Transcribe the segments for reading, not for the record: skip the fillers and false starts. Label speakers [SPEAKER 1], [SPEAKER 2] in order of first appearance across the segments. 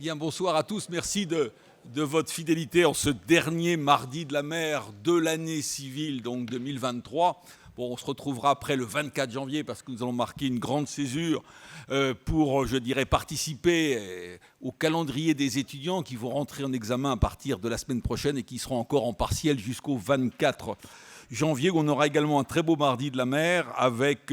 [SPEAKER 1] Bien, bonsoir à tous. Merci de votre fidélité en ce dernier mardi de la mer de l'année civile, donc 2023. Bon, on se retrouvera après le 24 janvier parce que nous allons marquer une grande césure pour, je dirais, participer au calendrier des étudiants qui vont rentrer en examen à partir de la semaine prochaine et qui seront encore en partiel jusqu'au 24 janvier. On aura également un très beau mardi de la mer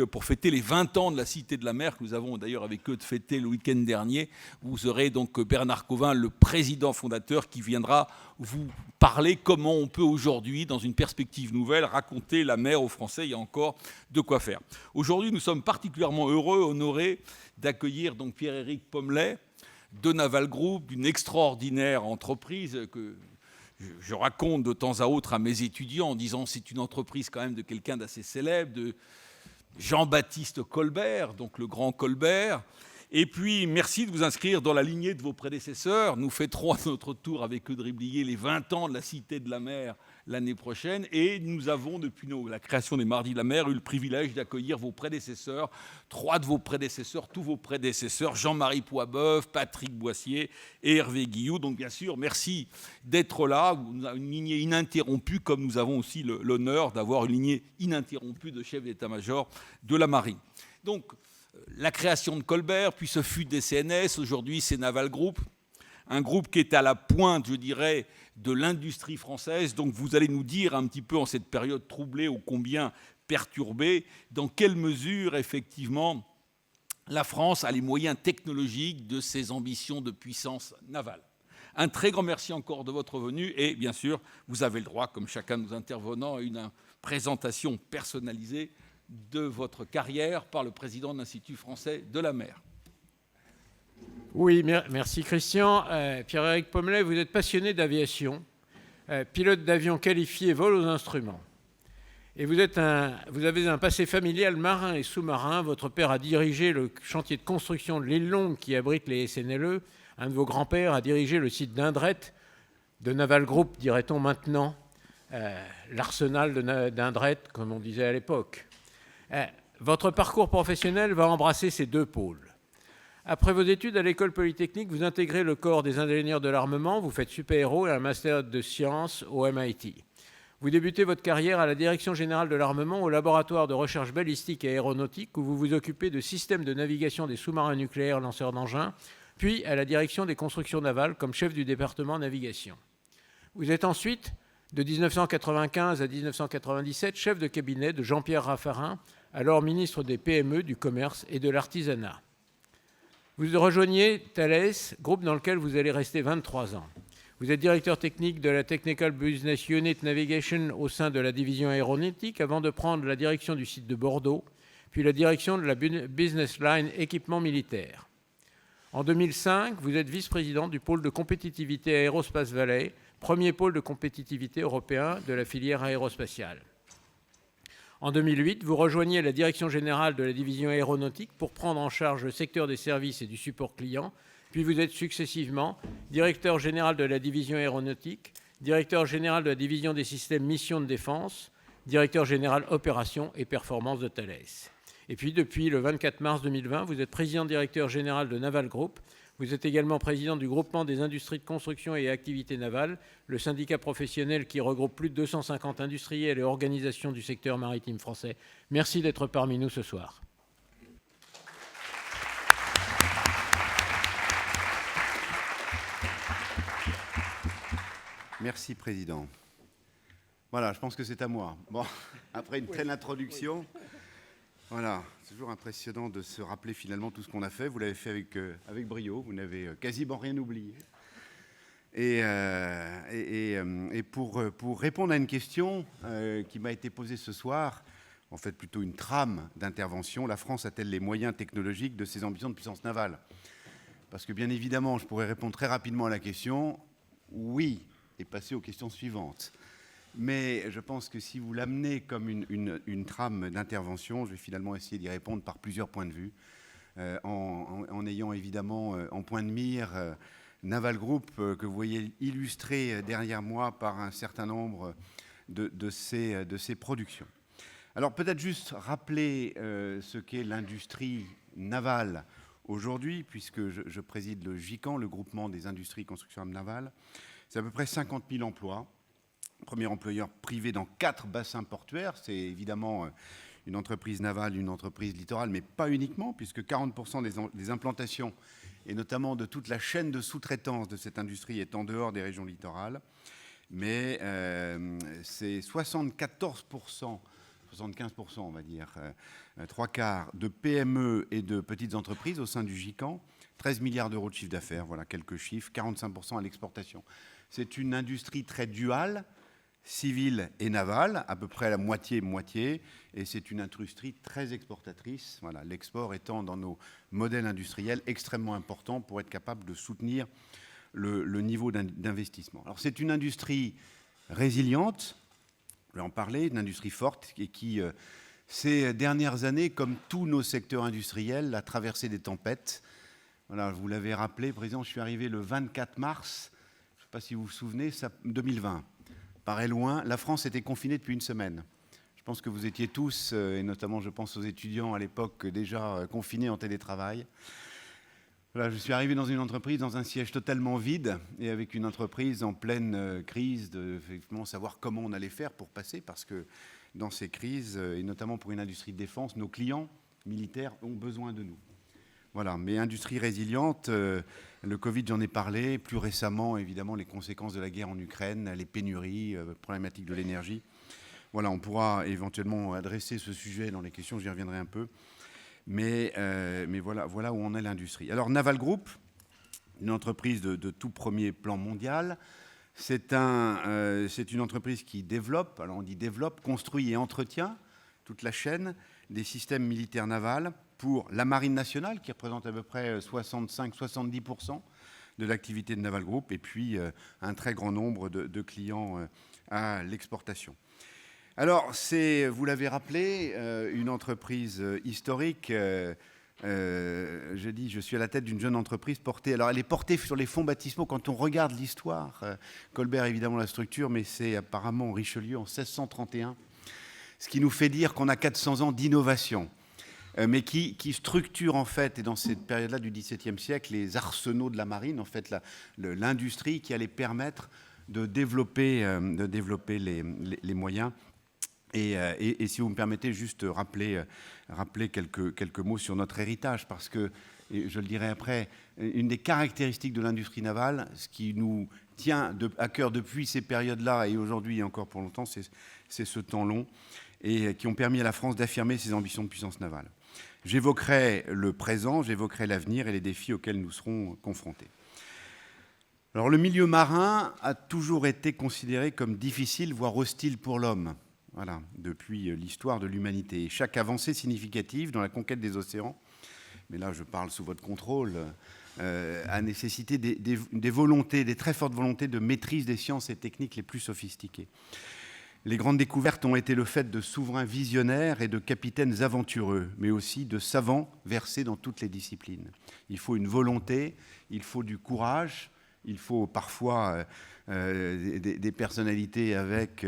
[SPEAKER 1] pour fêter les 20 ans de la Cité de la mer que nous avons d'ailleurs avec eux de fêter le week-end dernier. Vous aurez donc Bernard Covin, le président fondateur, qui viendra vous parler comment on peut aujourd'hui, dans une perspective nouvelle, raconter la mer aux Français. Il y a encore de quoi faire. Aujourd'hui, nous sommes particulièrement heureux, honorés d'accueillir donc Pierre-Éric Pommelet de Naval Group, d'une extraordinaire entreprise que je raconte de temps à autre à mes étudiants en disant c'est une entreprise quand même de quelqu'un d'assez célèbre, de Jean-Baptiste Colbert, donc le grand Colbert. Et puis, merci de vous inscrire dans la lignée de vos prédécesseurs. Nous fêterons à notre tour avec Audrey Blier les 20 ans de la Cité de la mer l'année prochaine. Et nous avons, depuis la création des Mardis de la mer, eu le privilège d'accueillir vos prédécesseurs, 3 de vos prédécesseurs, tous vos prédécesseurs, Jean-Marie Poiboeuf, Patrick Boissier et Hervé Guilloux. Donc, bien sûr, merci d'être là. Vous avez une lignée ininterrompue, comme nous avons aussi l'honneur d'avoir une lignée ininterrompue de chefs d'état-major de la marine. Donc, la création de Colbert, puis ce fut des CNS, aujourd'hui c'est Naval Group, un groupe qui est à la pointe, je dirais, de l'industrie française. Donc vous allez nous dire un petit peu en cette période troublée, ô combien perturbée, dans quelle mesure effectivement la France a les moyens technologiques de ses ambitions de puissance navale. Un très grand merci encore de votre venue et bien sûr, vous avez le droit, comme chacun de nos intervenants, à une présentation personnalisée de votre carrière par le président de l'Institut français de la mer.
[SPEAKER 2] Oui, merci Christian. Pierre-Éric Pommelet, vous êtes passionné d'aviation, pilote d'avion qualifié, vol aux instruments. Et vous avez un passé familial marin et sous-marin. Votre père a dirigé le chantier de construction de l'île Longue qui abrite les SNLE. Un de vos grands-pères a dirigé le site d'Indrette, de Naval Group, dirait-on maintenant, l'arsenal d'Indrette, comme on disait à l'époque. Votre parcours professionnel va embrasser ces deux pôles. Après vos études à l'école polytechnique, vous intégrez le corps des ingénieurs de l'armement, vous faites super-héros et un master de sciences au MIT. Vous débutez votre carrière à la direction générale de l'armement au laboratoire de recherche balistique et aéronautique où vous vous occupez de systèmes de navigation des sous-marins nucléaires lanceurs d'engins, puis à la direction des constructions navales comme chef du département navigation. Vous êtes ensuite, de 1995 à 1997, chef de cabinet de Jean-Pierre Raffarin, alors ministre des PME, du Commerce et de l'Artisanat. Vous rejoignez Thales, groupe dans lequel vous allez rester 23 ans. Vous êtes directeur technique de la Technical Business Unit Navigation au sein de la division aéronautique avant de prendre la direction du site de Bordeaux, puis la direction de la Business Line équipement militaire. En 2005, vous êtes vice-président du pôle de compétitivité Aérospace Valley, premier pôle de compétitivité européen de la filière aérospatiale. En 2008, vous rejoignez la direction générale de la division aéronautique pour prendre en charge le secteur des services et du support client, puis vous êtes successivement directeur général de la division aéronautique, directeur général de la division des systèmes mission de défense, directeur général opération et performance de Thales. Et puis depuis le 24 mars 2020, vous êtes président directeur général de Naval Group. Vous êtes également président du groupement des industries de construction et activités navales, le syndicat professionnel qui regroupe plus de 250 industriels et organisations du secteur maritime français. Merci d'être parmi nous ce soir.
[SPEAKER 3] Merci, Président. Voilà, je pense que c'est à moi. Bon, après une telle introduction, voilà, c'est toujours impressionnant de se rappeler finalement tout ce qu'on a fait. Vous l'avez fait avec brio, vous n'avez quasiment rien oublié. Et pour répondre à une question qui m'a été posée ce soir, en fait plutôt une trame d'intervention, la France a-t-elle les moyens technologiques de ses ambitions de puissance navale? Parce que bien évidemment, je pourrais répondre très rapidement à la question, oui, et passer aux questions suivantes. Mais je pense que si vous l'amenez comme une trame d'intervention, je vais finalement essayer d'y répondre par plusieurs points de vue, en ayant évidemment en point de mire Naval Group, que vous voyez illustré derrière moi par un certain nombre de ces productions. Alors peut-être juste rappeler ce qu'est l'industrie navale aujourd'hui, puisque je préside le GICAN, le groupement des industries construction navale. C'est à peu près 50 000 emplois. Premier employeur privé dans 4 bassins portuaires. C'est évidemment une entreprise navale, une entreprise littorale, mais pas uniquement, puisque 40% des implantations, et notamment de toute la chaîne de sous-traitance de cette industrie, est en dehors des régions littorales. Mais c'est 74%, 75% on va dire, 3/4 de PME et de petites entreprises au sein du GICAN, 13 milliards d'euros de chiffre d'affaires, voilà quelques chiffres, 45% à l'exportation. C'est une industrie très duale, civile et navale, à peu près la moitié-moitié, et c'est une industrie très exportatrice, voilà, l'export étant dans nos modèles industriels extrêmement important pour être capable de soutenir le niveau d'investissement. Alors c'est une industrie résiliente, je vais en parler, une industrie forte et qui, ces dernières années, comme tous nos secteurs industriels, a traversé des tempêtes. Voilà, vous l'avez rappelé, Président, je suis arrivé le 24 mars, je ne sais pas si vous vous souvenez, 2020. Paraît loin, la France était confinée depuis une semaine. Je pense que vous étiez tous, et notamment je pense aux étudiants à l'époque, déjà confinés en télétravail. Voilà, je suis arrivé dans une entreprise, dans un siège totalement vide, et avec une entreprise en pleine crise, de effectivement savoir comment on allait faire pour passer, parce que dans ces crises, et notamment pour une industrie de défense, nos clients militaires ont besoin de nous. Voilà, mais industrie résiliente, le Covid, j'en ai parlé, plus récemment, évidemment, les conséquences de la guerre en Ukraine, les pénuries, problématiques de l'énergie. Voilà, on pourra éventuellement adresser ce sujet dans les questions, j'y reviendrai un peu. Mais voilà où en est l'industrie. Alors, Naval Group, une entreprise de tout premier plan mondial, c'est une entreprise qui développe, alors on dit développe, construit et entretient toute la chaîne des systèmes militaires navals pour la Marine nationale, qui représente à peu près 65-70% de l'activité de Naval Group, et puis un très grand nombre de clients à l'exportation. Alors, c'est, vous l'avez rappelé, une entreprise historique. Je dis, je suis à la tête d'une jeune entreprise portée. Alors, elle est portée sur les fonds baptismaux. Quand on regarde l'histoire, Colbert, évidemment, la structure, mais c'est apparemment Richelieu en 1631, ce qui nous fait dire qu'on a 400 ans d'innovation, mais qui structure, en fait, et dans cette période-là du XVIIe siècle, les arsenaux de la marine, en fait, l'industrie qui allait permettre de développer les moyens. Et si vous me permettez, juste rappeler quelques mots sur notre héritage, parce que, et je le dirai après, une des caractéristiques de l'industrie navale, ce qui nous tient à cœur depuis ces périodes-là et aujourd'hui et encore pour longtemps, c'est ce temps long, et qui ont permis à la France d'affirmer ses ambitions de puissance navale. J'évoquerai le présent, j'évoquerai l'avenir et les défis auxquels nous serons confrontés. Alors, le milieu marin a toujours été considéré comme difficile, voire hostile pour l'homme. Voilà, depuis l'histoire de l'humanité. Chaque avancée significative dans la conquête des océans, mais là je parle sous votre contrôle, a nécessité des volontés, des très fortes volontés de maîtrise des sciences et techniques les plus sophistiquées. Les grandes découvertes ont été le fait de souverains visionnaires et de capitaines aventureux, mais aussi de savants versés dans toutes les disciplines. Il faut une volonté, il faut du courage, il faut parfois des personnalités avec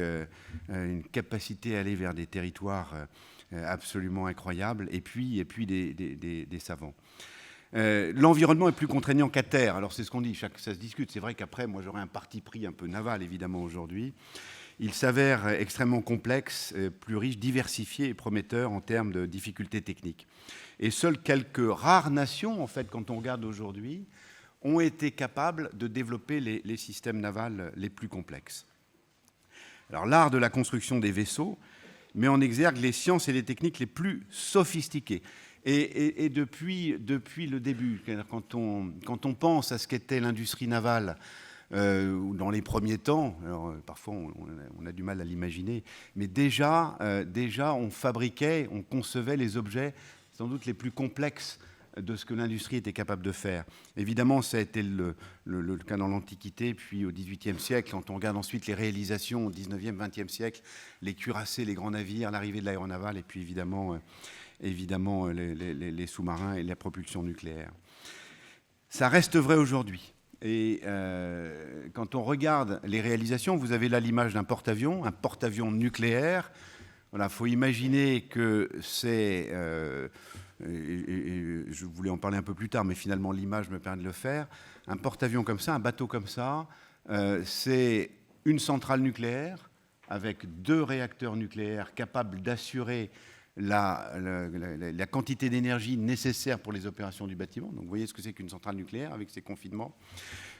[SPEAKER 3] une capacité à aller vers des territoires absolument incroyables, et puis des savants. L'environnement est plus contraignant qu'à terre. Alors c'est ce qu'on dit, ça se discute. C'est vrai qu'après, moi j'aurais un parti pris un peu naval, évidemment, aujourd'hui. Il s'avère extrêmement complexe, plus riche, diversifié et prometteur en termes de difficultés techniques. Et seules quelques rares nations, en fait, quand on regarde aujourd'hui, ont été capables de développer les systèmes navals les plus complexes. Alors, l'art de la construction des vaisseaux met en exergue les sciences et les techniques les plus sophistiquées. Et depuis le début, quand on pense à ce qu'était l'industrie navale dans les premiers temps, alors parfois on a du mal à l'imaginer, mais déjà on fabriquait, on concevait les objets sans doute les plus complexes de ce que l'industrie était capable de faire. Évidemment, ça a été le cas dans l'Antiquité, puis au XVIIIe siècle, quand on regarde ensuite les réalisations au XIXe, XXe siècle, les cuirassés, les grands navires, l'arrivée de l'aéronaval, et puis évidemment les sous-marins et la propulsion nucléaire. Ça reste vrai aujourd'hui. Et quand on regarde les réalisations, vous avez là l'image d'un porte-avions, un porte-avions nucléaire. Voilà, faut imaginer que c'est et je voulais en parler un peu plus tard, mais finalement l'image me permet de le faire. Un porte-avions comme ça, un bateau comme ça, c'est une centrale nucléaire avec 2 réacteurs nucléaires capables d'assurer la quantité d'énergie nécessaire pour les opérations du bâtiment. Donc vous voyez ce que c'est qu'une centrale nucléaire avec ses confinements.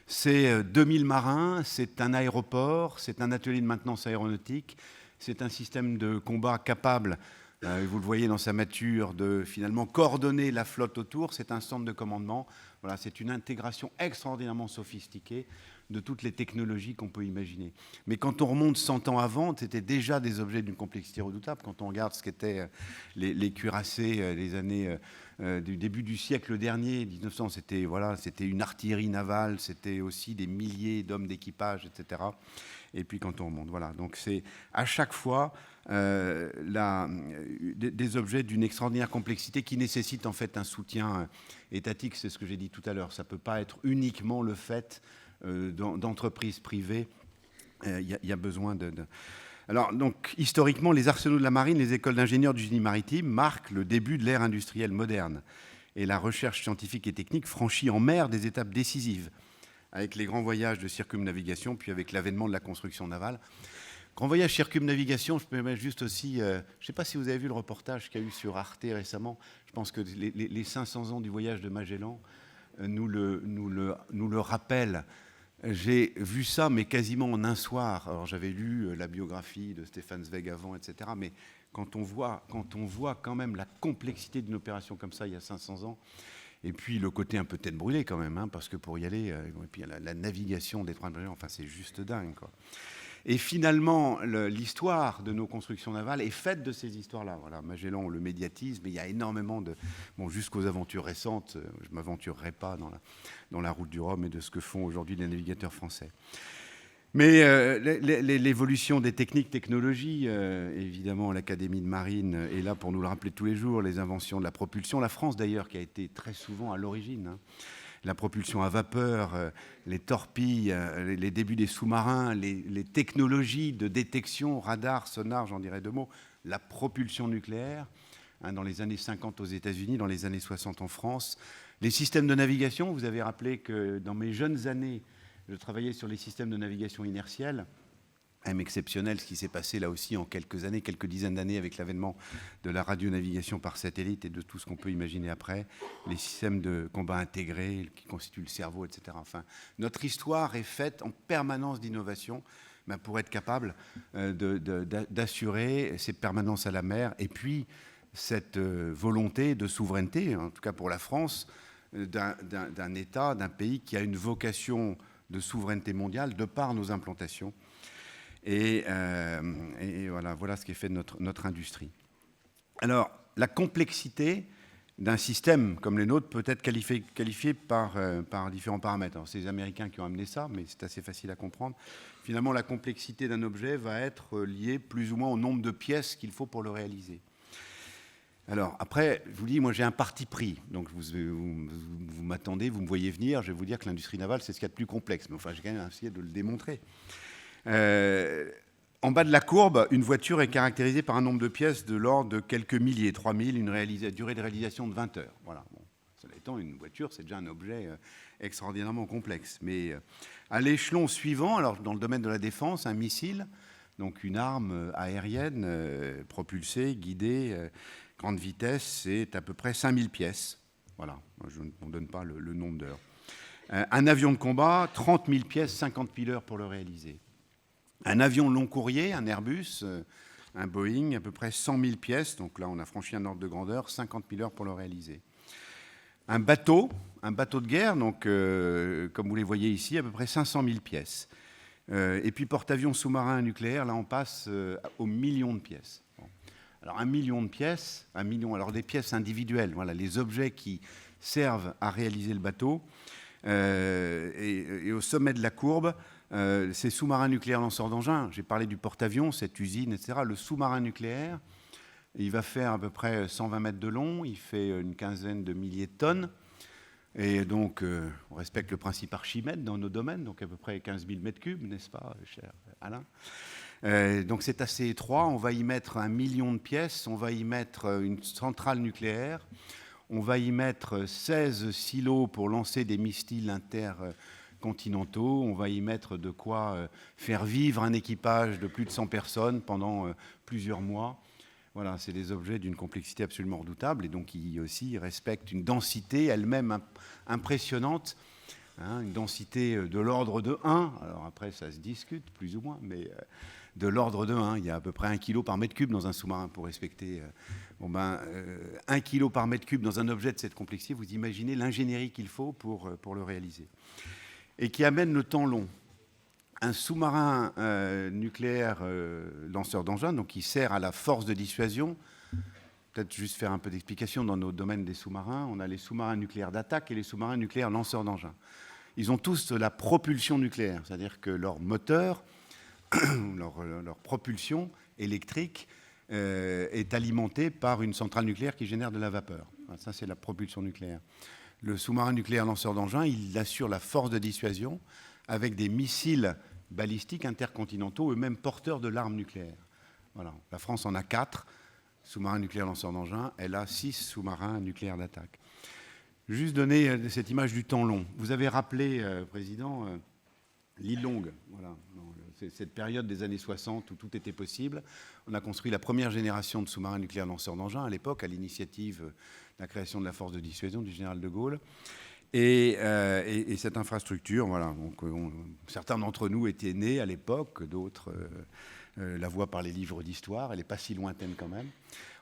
[SPEAKER 3] C'est 2000 marins, c'est un aéroport, c'est un atelier de maintenance aéronautique, c'est un système de combat capable, vous le voyez dans sa mature, de finalement coordonner la flotte autour. C'est un centre de commandement. Voilà, c'est une intégration extraordinairement sophistiquée de toutes les technologies qu'on peut imaginer. Mais quand on remonte 100 ans avant, c'était déjà des objets d'une complexité redoutable. Quand on regarde ce qu'étaient les cuirassés les années du début du siècle dernier, 1900, c'était une artillerie navale, c'était aussi des milliers d'hommes d'équipage, etc. Et puis quand on remonte, voilà. Donc c'est à chaque fois des objets d'une extraordinaire complexité qui nécessitent en fait un soutien étatique. C'est ce que j'ai dit tout à l'heure. Ça ne peut pas être uniquement le fait d'entreprises privées. Il y a besoin de... Alors, donc, historiquement, les arsenaux de la marine, les écoles d'ingénieurs du génie maritime marquent le début de l'ère industrielle moderne. Et la recherche scientifique et technique franchit en mer des étapes décisives, avec les grands voyages de circumnavigation, puis avec l'avènement de la construction navale. Grand voyage circumnavigation, je peux mettre juste aussi... je ne sais pas si vous avez vu le reportage qu'il y a eu sur Arte récemment. Je pense que les 500 ans du voyage de Magellan nous le rappellent. J'ai vu ça, mais quasiment en un soir. Alors, j'avais lu la biographie de Stefan Zweig avant, etc. Mais quand on voit quand même la complexité d'une opération comme ça il y a 500 ans, et puis le côté un peu tête brûlée quand même, hein, parce que pour y aller, et puis la navigation des Trois Magellan, enfin, c'est juste dingue, quoi. Et finalement, l'histoire de nos constructions navales est faite de ces histoires-là. Voilà, Magellan, on le médiatise, mais il y a énormément de... Bon, jusqu'aux aventures récentes, je ne m'aventurerai pas dans la route du Rhum et de ce que font aujourd'hui les navigateurs français. Mais l'évolution des technologies, évidemment, l'Académie de Marine est là pour nous le rappeler tous les jours, les inventions de la propulsion. La France, d'ailleurs, qui a été très souvent à l'origine, hein. La propulsion à vapeur, les torpilles, les débuts des sous-marins, les technologies de détection, radar, sonar, j'en dirais 2 mots, la propulsion nucléaire, hein, dans les années 50 aux États-Unis, dans les années 60 en France. Les systèmes de navigation, vous avez rappelé que dans mes jeunes années, je travaillais sur les systèmes de navigation inertielle. Même exceptionnel ce qui s'est passé là aussi en quelques années, quelques dizaines d'années avec l'avènement de la radionavigation par satellite et de tout ce qu'on peut imaginer après, les systèmes de combat intégrés qui constituent le cerveau, etc. Enfin, notre histoire est faite en permanence d'innovation pour être capable d'assurer ces permanences à la mer et puis cette volonté de souveraineté, en tout cas pour la France, d'un État, d'un pays qui a une vocation de souveraineté mondiale de par nos implantations. Et voilà ce qui est fait de notre industrie. Alors, la complexité d'un système comme les nôtres peut être qualifiée par différents paramètres. Alors, c'est les Américains qui ont amené ça, mais c'est assez facile à comprendre. Finalement, la complexité d'un objet va être liée plus ou moins au nombre de pièces qu'il faut pour le réaliser. Alors, après, je vous dis, moi, j'ai un parti pris. Donc, vous m'attendez, vous me voyez venir, je vais vous dire que l'industrie navale, c'est ce qu'il y a de plus complexe. Mais enfin, j'ai quand même essayé de le démontrer. En bas de la courbe, une voiture est caractérisée par un nombre de pièces de l'ordre de quelques milliers, 3000, une durée de réalisation de 20 heures. Voilà. Bon, cela étant, une voiture, c'est déjà un objet extraordinairement complexe. Mais à l'échelon suivant, alors dans le domaine de la défense, un missile, donc une arme aérienne propulsée, guidée, grande vitesse, c'est à peu près 5000 pièces. Voilà, je ne donne pas le nombre d'heures. Un avion de combat, 30 000 pièces, 50 000 heures pour le réaliser. Un avion long courrier, un Airbus, un Boeing, à peu près 100 000 pièces. Donc là, on a franchi un ordre de grandeur, 50 000 heures pour le réaliser. Un bateau de guerre, donc comme vous les voyez ici, à peu près 500 000 pièces. Et puis porte-avions sous-marins nucléaires, là, on passe aux millions de pièces. Bon. Alors, 1 million de pièces, alors des pièces individuelles, voilà, les objets qui servent à réaliser le bateau. Et au sommet de la courbe, ces sous-marins nucléaires lanceurs d'engins. J'ai parlé du porte-avions, cette usine, etc. Le sous-marin nucléaire, il va faire à peu près 120 mètres de long, il fait une quinzaine de milliers de tonnes. Et donc, on respecte le principe Archimède dans nos domaines, donc à peu près 15 000 mètres cubes, n'est-ce pas, cher Alain ? Donc c'est assez étroit, on va y mettre 1 million de pièces, on va y mettre une centrale nucléaire, On va y mettre 16 silos pour lancer des missiles intercontinentaux. On va y mettre de quoi faire vivre un équipage de plus de 100 personnes pendant plusieurs mois. Voilà, c'est des objets d'une complexité absolument redoutable et donc qui aussi respectent une densité elle-même impressionnante. Une densité de l'ordre de 1, alors après ça se discute plus ou moins, mais de l'ordre de 1, il y a à peu près 1 kg par mètre cube dans un sous-marin pour respecter 1 kg par mètre cube dans un objet de cette complexité, vous imaginez l'ingénierie qu'il faut pour le réaliser. Et qui amène le temps long. Un sous-marin nucléaire lanceur d'engins, donc qui sert à la force de dissuasion. Peut-être juste faire un peu d'explication dans nos domaines des sous-marins. On a les sous-marins nucléaires d'attaque et les sous-marins nucléaires lanceurs d'engins. Ils ont tous de la propulsion nucléaire, c'est-à-dire que leur moteur, leur propulsion électrique est alimentée par une centrale nucléaire qui génère de la vapeur. Ça, c'est la propulsion nucléaire. Le sous-marin nucléaire lanceur d'engins, il assure la force de dissuasion avec des missiles balistiques intercontinentaux, eux-mêmes porteurs de l'arme nucléaire. Voilà. La France en a 4 sous-marins nucléaires lanceurs d'engins, elle a 6 sous-marins nucléaires d'attaque. Juste donner cette image du temps long. Vous avez rappelé, Président, l'île Longue. Voilà. C'est cette période des années 60 où tout était possible. On a construit la première génération de sous-marins nucléaires lanceurs d'engins à l'époque, à l'initiative de la création de la force de dissuasion du général de Gaulle. Et cette infrastructure, voilà, donc, certains d'entre nous étaient nés à l'époque, d'autres la voient par les livres d'histoire, elle n'est pas si lointaine quand même.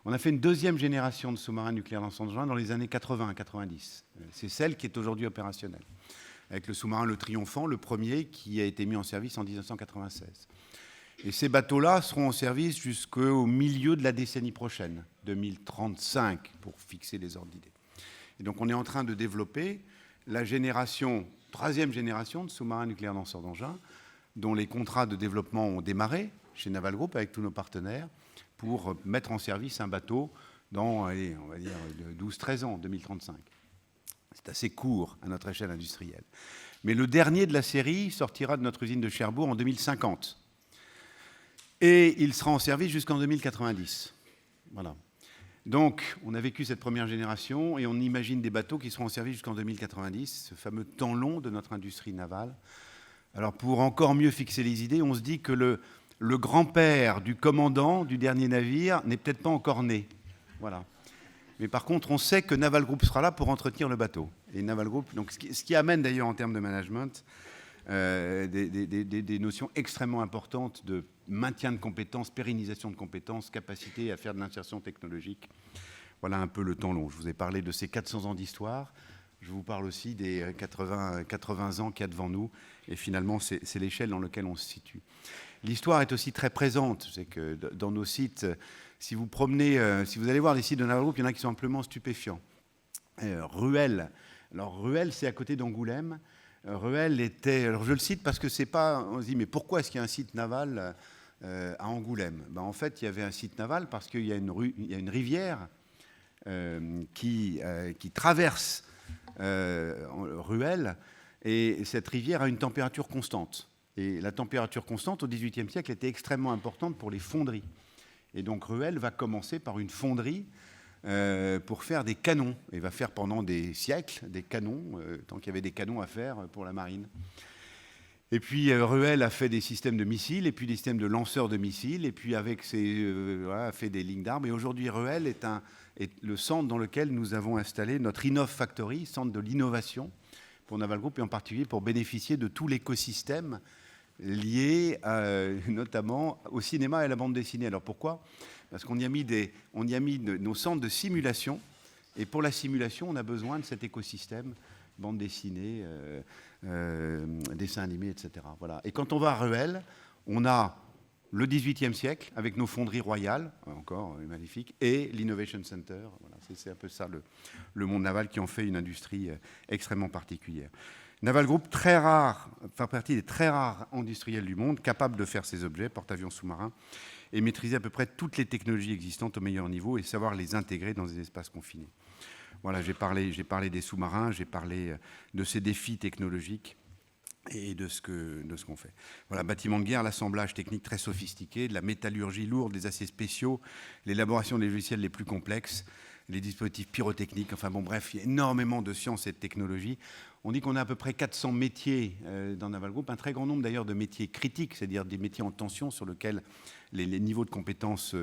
[SPEAKER 3] On a fait une deuxième génération de sous-marins nucléaires lanceurs d'engins dans les années 80-90. C'est celle qui est aujourd'hui opérationnelle, avec le sous-marin Le Triomphant, le premier qui a été mis en service en 1996. Et ces bateaux-là seront en service jusqu'au milieu de la décennie prochaine, 2035, pour fixer les ordres d'idées. Et donc on est en train de développer la troisième génération de sous-marins nucléaires lanceurs d'engins, dont les contrats de développement ont démarré chez Naval Group avec tous nos partenaires pour mettre en service un bateau dans, allez, on va dire, 12-13 ans, 2035. C'est assez court à notre échelle industrielle. Mais le dernier de la série sortira de notre usine de Cherbourg en 2050. Et il sera en service jusqu'en 2090. Voilà. Donc, on a vécu cette première génération et on imagine des bateaux qui seront en service jusqu'en 2090, ce fameux temps long de notre industrie navale. Alors, pour encore mieux fixer les idées, on se dit que le grand-père du commandant du dernier navire n'est peut-être pas encore né. Voilà. Mais par contre, on sait que Naval Group sera là pour entretenir le bateau. Et Naval Group, donc, ce qui amène d'ailleurs en termes de management des notions extrêmement importantes de maintien de compétences, pérennisation de compétences, capacité à faire de l'insertion technologique. Voilà un peu le temps long. Je vous ai parlé de ces 400 ans d'histoire. Je vous parle aussi des 80 ans qu'il y a devant nous. Et finalement, c'est l'échelle dans laquelle on se situe. L'histoire est aussi très présente. C'est que dans nos sites, si vous allez voir les sites de Naval Group, il y en a qui sont amplement stupéfiants. Ruelle. Alors, Ruelle, c'est à côté d'Angoulême. Ruelle était... Alors, je le cite parce que c'est pas... On se dit, mais pourquoi est-ce qu'il y a un site naval à Angoulême? En fait, il y avait un site naval parce qu'il y a une rivière qui traverse Ruelle, et cette rivière a une température constante. Et la température constante, au XVIIIe siècle, était extrêmement importante pour les fonderies. Et donc Ruelle va commencer par une fonderie pour faire des canons. Et va faire pendant des siècles des canons, tant qu'il y avait des canons à faire pour la marine. Et puis Ruelle a fait des systèmes de missiles, et puis des systèmes de lanceurs de missiles, et puis avec a fait des lignes d'armes. Et aujourd'hui, Ruelle est le centre dans lequel nous avons installé notre Innov Factory, centre de l'innovation pour Naval Group, et en particulier pour bénéficier de tout l'écosystème lié notamment au cinéma et à la bande dessinée. Alors pourquoi? Parce qu'on y a mis nos centres de simulation, et pour la simulation, on a besoin de cet écosystème, bande dessinée, dessins animés, etc. Voilà. Et quand on va à Ruelle, on a le XVIIIe siècle, avec nos fonderies royales, encore magnifiques, et l'Innovation Center. Voilà. C'est un peu ça, le monde naval qui en fait une industrie extrêmement particulière. Naval Group, très rare, fait partie des très rares industriels du monde capables de faire ces objets, porte-avions sous-marins, et maîtriser à peu près toutes les technologies existantes au meilleur niveau et savoir les intégrer dans des espaces confinés. Voilà, j'ai parlé des sous-marins, j'ai parlé de ces défis technologiques et de ce qu'on fait. Voilà, bâtiment de guerre, l'assemblage technique très sophistiqué, de la métallurgie lourde, des aciers spéciaux, l'élaboration des logiciels les plus complexes, les dispositifs pyrotechniques. Enfin bon, bref, il y a énormément de sciences et de technologies. On dit qu'on a à peu près 400 métiers dans Naval Group, un très grand nombre d'ailleurs de métiers critiques, c'est-à-dire des métiers en tension sur lesquels les niveaux de compétences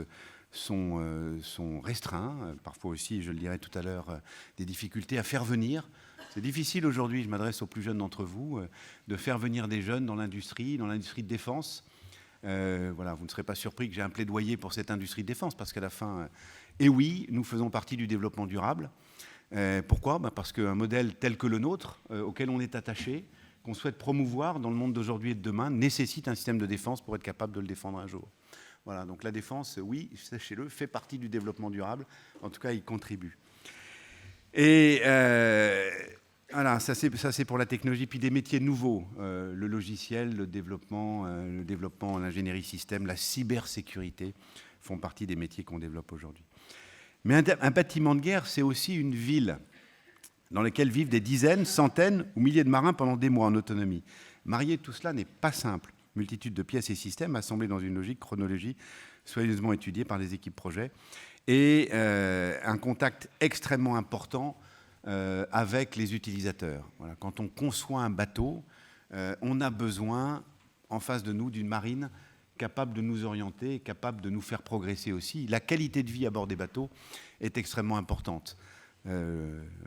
[SPEAKER 3] sont restreints. Parfois aussi, je le dirai tout à l'heure, des difficultés à faire venir. C'est difficile aujourd'hui, je m'adresse aux plus jeunes d'entre vous, de faire venir des jeunes dans l'industrie de défense. Voilà, vous ne serez pas surpris que j'ai un plaidoyer pour cette industrie de défense, parce qu'à la fin, et oui, nous faisons partie du développement durable. Pourquoi ? Parce qu'un modèle tel que le nôtre, auquel on est attaché, qu'on souhaite promouvoir dans le monde d'aujourd'hui et de demain, nécessite un système de défense pour être capable de le défendre un jour. Voilà, donc la défense, oui, sachez-le, fait partie du développement durable. En tout cas, il contribue. Et voilà, ça c'est pour la technologie. Puis des métiers nouveaux, le logiciel, le développement, l'ingénierie système, la cybersécurité font partie des métiers qu'on développe aujourd'hui. Mais un bâtiment de guerre, c'est aussi une ville dans laquelle vivent des dizaines, centaines ou milliers de marins pendant des mois en autonomie. Marier tout cela n'est pas simple. Multitude de pièces et systèmes assemblés dans une logique chronologie soigneusement étudiée par les équipes projet et un contact extrêmement important avec les utilisateurs. Voilà. Quand on conçoit un bateau, on a besoin en face de nous d'une marine capable de nous orienter, capable de nous faire progresser aussi. La qualité de vie à bord des bateaux est extrêmement importante.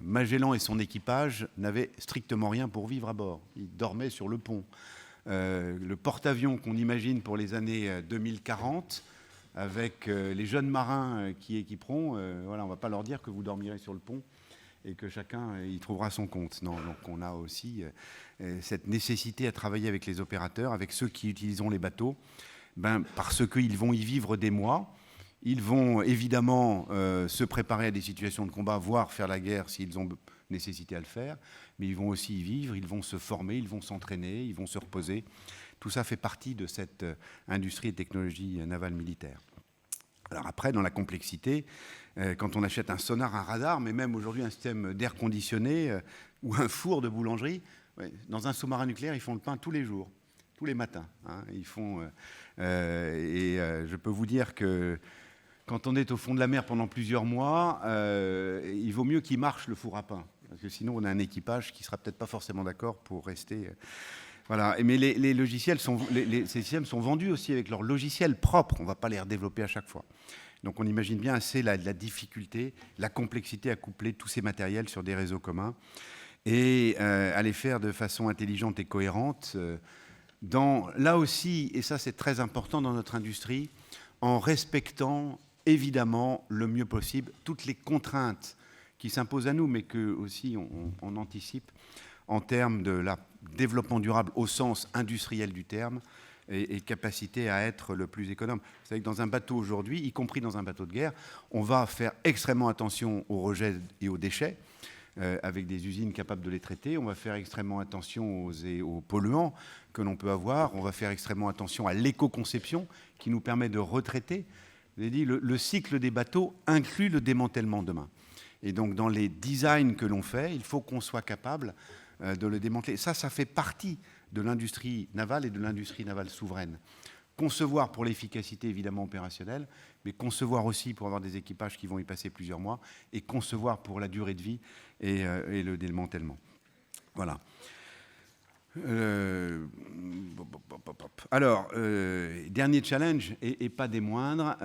[SPEAKER 3] Magellan et son équipage n'avaient strictement rien pour vivre à bord. Ils dormaient sur le pont. Le porte-avions qu'on imagine pour les années 2040, avec les jeunes marins qui équiperont, voilà, on ne va pas leur dire que vous dormirez sur le pont et que chacun y trouvera son compte. Non, donc on a aussi cette nécessité à travailler avec les opérateurs, avec ceux qui utiliseront les bateaux, parce qu'ils vont y vivre des mois. Ils vont évidemment se préparer à des situations de combat, voire faire la guerre s'ils ont nécessité à le faire, mais ils vont aussi y vivre, ils vont se former, ils vont s'entraîner, ils vont se reposer. Tout ça fait partie de cette industrie et technologie navale militaire. Alors après, dans la complexité, quand on achète un sonar, un radar, mais même aujourd'hui un système d'air conditionné ou un four de boulangerie, dans un sous-marin nucléaire, ils font le pain tous les jours, tous les matins. Hein, ils font, je peux vous dire que quand on est au fond de la mer pendant plusieurs mois, il vaut mieux qu'il marche le four à pain. Parce que sinon, on a un équipage qui ne sera peut-être pas forcément d'accord pour rester. Voilà. Mais les logiciels ces systèmes sont vendus aussi avec leur logiciel propre. On ne va pas les redévelopper à chaque fois. Donc on imagine bien assez la difficulté, la complexité à coupler tous ces matériels sur des réseaux communs et à les faire de façon intelligente et cohérente. Là aussi, et ça c'est très important dans notre industrie, en respectant évidemment le mieux possible toutes les contraintes qui s'imposent à nous, mais que aussi on anticipe en termes de développement durable au sens industriel du terme et capacité à être le plus économe. Vous savez que dans un bateau aujourd'hui, y compris dans un bateau de guerre, on va faire extrêmement attention aux rejets et aux déchets, avec des usines capables de les traiter. On va faire extrêmement attention aux polluants que l'on peut avoir. On va faire extrêmement attention à l'éco-conception qui nous permet de retraiter. Vous avez dit, le cycle des bateaux inclut le démantèlement demain. Et donc, dans les designs que l'on fait, il faut qu'on soit capable de le démanteler. Ça fait partie de l'industrie navale et de l'industrie navale souveraine. Concevoir pour l'efficacité, évidemment, opérationnelle, mais concevoir aussi pour avoir des équipages qui vont y passer plusieurs mois, et concevoir pour la durée de vie et le démantèlement. Voilà. Alors, dernier challenge, et pas des moindres,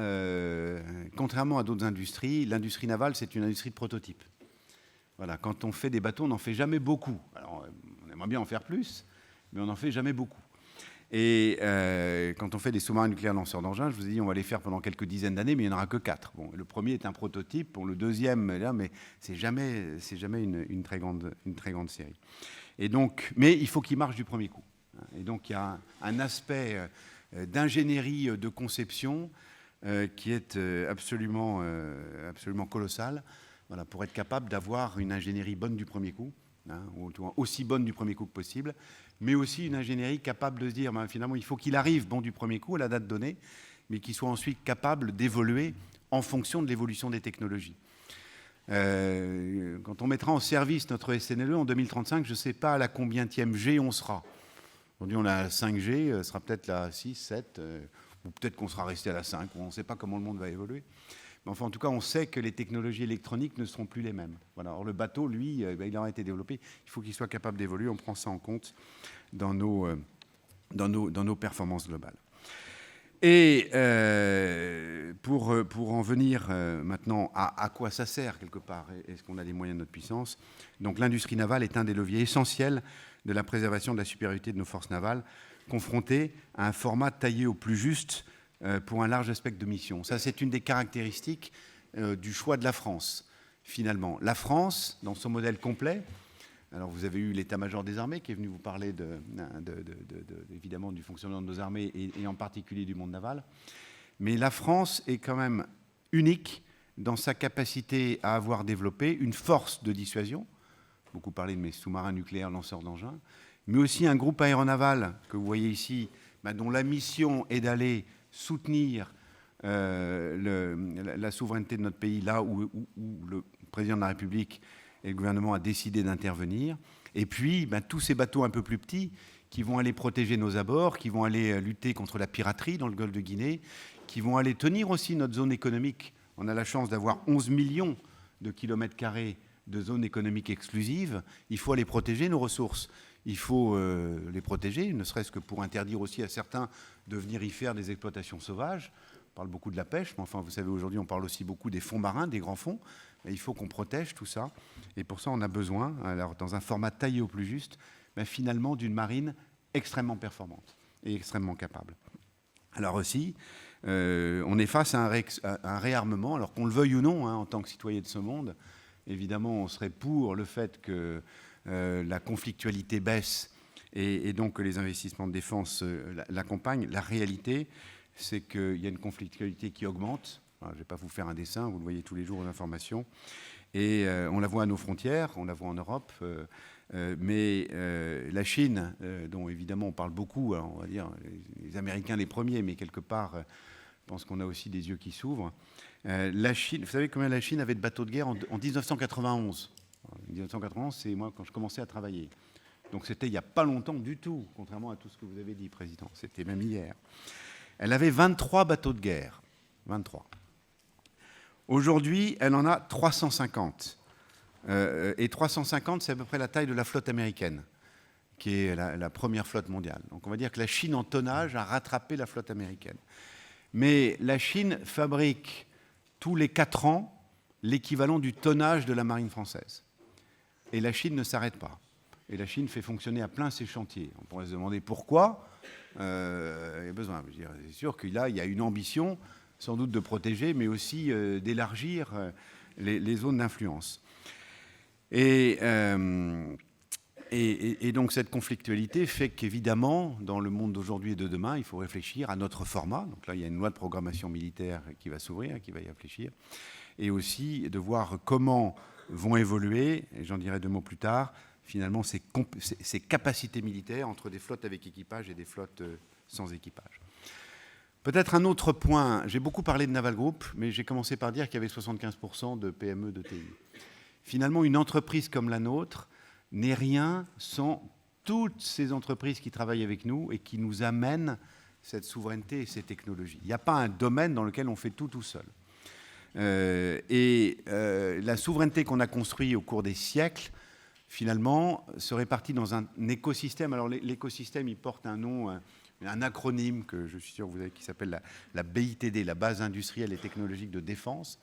[SPEAKER 3] contrairement à d'autres industries, l'industrie navale, c'est une industrie de prototype. Voilà, quand on fait des bateaux, on n'en fait jamais beaucoup. Alors, on aimerait bien en faire plus, mais on n'en fait jamais beaucoup. Et quand on fait des sous-marins nucléaires lanceurs d'engins, je vous ai dit, on va les faire pendant quelques dizaines d'années, mais il n'y en aura que 4. Bon, le premier est un prototype, le deuxième, là, mais c'est jamais une très grande série. Et donc, mais il faut qu'il marche du premier coup. Et donc, il y a un aspect d'ingénierie de conception qui est absolument colossal, voilà, pour être capable d'avoir une ingénierie bonne du premier coup, ou aussi bonne du premier coup que possible, mais aussi une ingénierie capable de se dire, finalement, il faut qu'il arrive bon du premier coup à la date donnée, mais qu'il soit ensuite capable d'évoluer en fonction de l'évolution des technologies. Quand on mettra en service notre SNLE en 2035, je ne sais pas à la combienième G on sera. Aujourd'hui, on a la 5G, ce sera peut-être la 6, 7, ou peut-être qu'on sera resté à la 5, on ne sait pas comment le monde va évoluer. Mais enfin, en tout cas, on sait que les technologies électroniques ne seront plus les mêmes. Voilà. Or, le bateau, lui, il aura été développé. Il faut qu'il soit capable d'évoluer. On prend ça en compte dans nos performances globales. Et pour en venir maintenant à quoi ça sert, quelque part, est-ce qu'on a les moyens de notre puissance? Donc l'industrie navale est un des leviers essentiels de la préservation de la supériorité de nos forces navales, confrontées à un format taillé au plus juste pour un large spectre de missions. Ça, c'est une des caractéristiques du choix de la France, finalement. La France, dans son modèle complet, alors vous avez eu l'état-major des armées qui est venu vous parler évidemment du fonctionnement de nos armées et en particulier du monde naval. Mais la France est quand même unique dans sa capacité à avoir développé une force de dissuasion. Beaucoup parlé de mes sous-marins nucléaires lanceurs d'engins, mais aussi un groupe aéronaval que vous voyez ici, dont la mission est d'aller soutenir la souveraineté de notre pays là où le président de la République et le gouvernement a décidé d'intervenir. Et puis, tous ces bateaux un peu plus petits qui vont aller protéger nos abords, qui vont aller lutter contre la piraterie dans le golfe de Guinée, qui vont aller tenir aussi notre zone économique. On a la chance d'avoir 11 millions de kilomètres carrés de zone économique exclusive. Il faut aller protéger nos ressources. Il faut les protéger, ne serait-ce que pour interdire aussi à certains de venir y faire des exploitations sauvages. On parle beaucoup de la pêche, mais enfin, vous savez, aujourd'hui, on parle aussi beaucoup des fonds marins, des grands fonds. Il faut qu'on protège tout ça. Et pour ça, on a besoin, alors, dans un format taillé au plus juste, finalement, d'une marine extrêmement performante et extrêmement capable. Alors aussi, on est face à un réarmement, alors qu'on le veuille ou non, en tant que citoyen de ce monde. Évidemment, on serait pour le fait que la conflictualité baisse et donc que les investissements de défense l'accompagnent. La réalité, c'est qu'il y a une conflictualité qui augmente. Je ne vais pas vous faire un dessin, vous le voyez tous les jours aux informations. Et on la voit à nos frontières, on la voit en Europe. Mais la Chine, dont évidemment on parle beaucoup, on va dire les Américains les premiers, mais quelque part, je pense qu'on a aussi des yeux qui s'ouvrent. La Chine, vous savez combien la Chine avait de bateaux de guerre en 1991 ? 1991, c'est moi quand je commençais à travailler. Donc c'était il n'y a pas longtemps du tout, contrairement à tout ce que vous avez dit, Président. C'était même hier. Elle avait 23 bateaux de guerre. 23. Aujourd'hui, elle en a 350. Et 350, c'est à peu près la taille de la flotte américaine, qui est la première flotte mondiale. Donc on va dire que la Chine en tonnage a rattrapé la flotte américaine. Mais la Chine fabrique tous les 4 ans l'équivalent du tonnage de la marine française. Et la Chine ne s'arrête pas. Et la Chine fait fonctionner à plein ses chantiers. On pourrait se demander pourquoi. Il y a besoin. C'est sûr qu'il y a une ambition, sans doute de protéger, mais aussi d'élargir les zones d'influence. Et donc cette conflictualité fait qu'évidemment, dans le monde d'aujourd'hui et de demain, il faut réfléchir à notre format. Donc là, il y a une loi de programmation militaire qui va s'ouvrir, qui va y réfléchir. Et aussi de voir comment vont évoluer, et j'en dirai 2 mots plus tard, finalement ces capacités militaires entre des flottes avec équipage et des flottes sans équipage. Peut-être un autre point, j'ai beaucoup parlé de Naval Group, mais j'ai commencé par dire qu'il y avait 75% de PME, de TI. Finalement, une entreprise comme la nôtre n'est rien sans toutes ces entreprises qui travaillent avec nous et qui nous amènent cette souveraineté et ces technologies. Il n'y a pas un domaine dans lequel on fait tout seul. La souveraineté qu'on a construite au cours des siècles, finalement, se répartit dans un écosystème. Alors l'écosystème, il porte un nom, un acronyme que je suis sûr que vous avez, qui s'appelle la BITD, la Base industrielle et technologique de défense.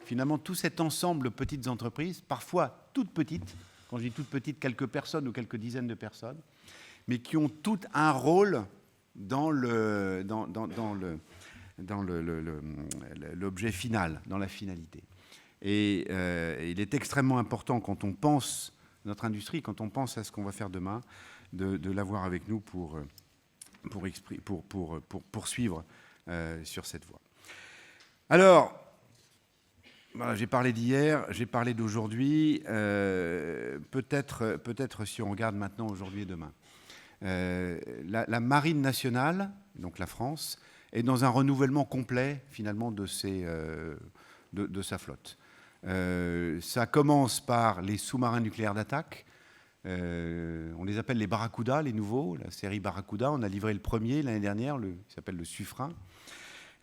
[SPEAKER 3] Finalement, tout cet ensemble de petites entreprises, parfois toutes petites, quand je dis toutes petites, quelques personnes ou quelques dizaines de personnes, mais qui ont toutes un rôle dans l'objet final, dans la finalité. Et il est extrêmement important quand on pense notre industrie, quand on pense à ce qu'on va faire demain, de l'avoir avec nous pour poursuivre sur cette voie. Alors, voilà, j'ai parlé d'hier, j'ai parlé d'aujourd'hui. Peut-être si on regarde maintenant, aujourd'hui et demain. La marine nationale, donc la France, est dans un renouvellement complet, finalement, de sa flotte. Ça commence par les sous-marins nucléaires d'attaque. On les appelle les Barracuda, les nouveaux, la série Barracuda. On a livré le premier l'année dernière, qui s'appelle le Suffren.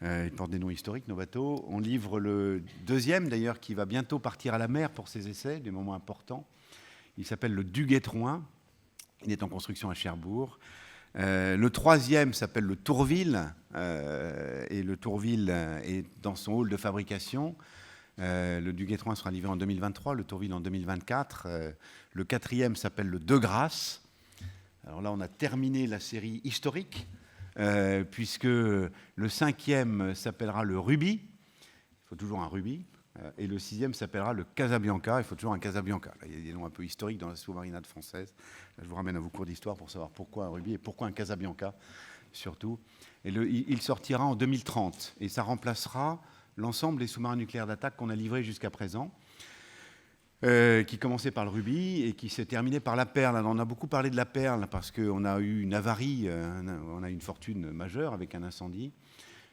[SPEAKER 3] Ils portent des noms historiques, nos bateaux. On livre le deuxième, d'ailleurs, qui va bientôt partir à la mer pour ses essais, des moments importants. Il s'appelle le Duguay-Trouin. Il est en construction à Cherbourg. Le troisième s'appelle le Tourville. Et le Tourville est dans son hall de fabrication. Le Duguay-Trouin sera livré en 2023, le Tourville en 2024. Le quatrième s'appelle le De Grasse. Alors là, on a terminé la série historique. Puisque le cinquième s'appellera le Ruby, il faut toujours un Ruby, et le sixième s'appellera le Casabianca, il faut toujours un Casabianca. Là, il y a des noms un peu historiques dans la sous-marinade française. Là, je vous ramène à vos cours d'histoire pour savoir pourquoi un Ruby et pourquoi un Casabianca, surtout. Et il sortira en 2030, et ça remplacera l'ensemble des sous-marins nucléaires d'attaque qu'on a livrés jusqu'à présent. Qui commençait par le Ruby et qui s'est terminé par la Perle. Alors, on a beaucoup parlé de la Perle parce qu'on a eu une avarie, on a eu une fortune majeure avec un incendie.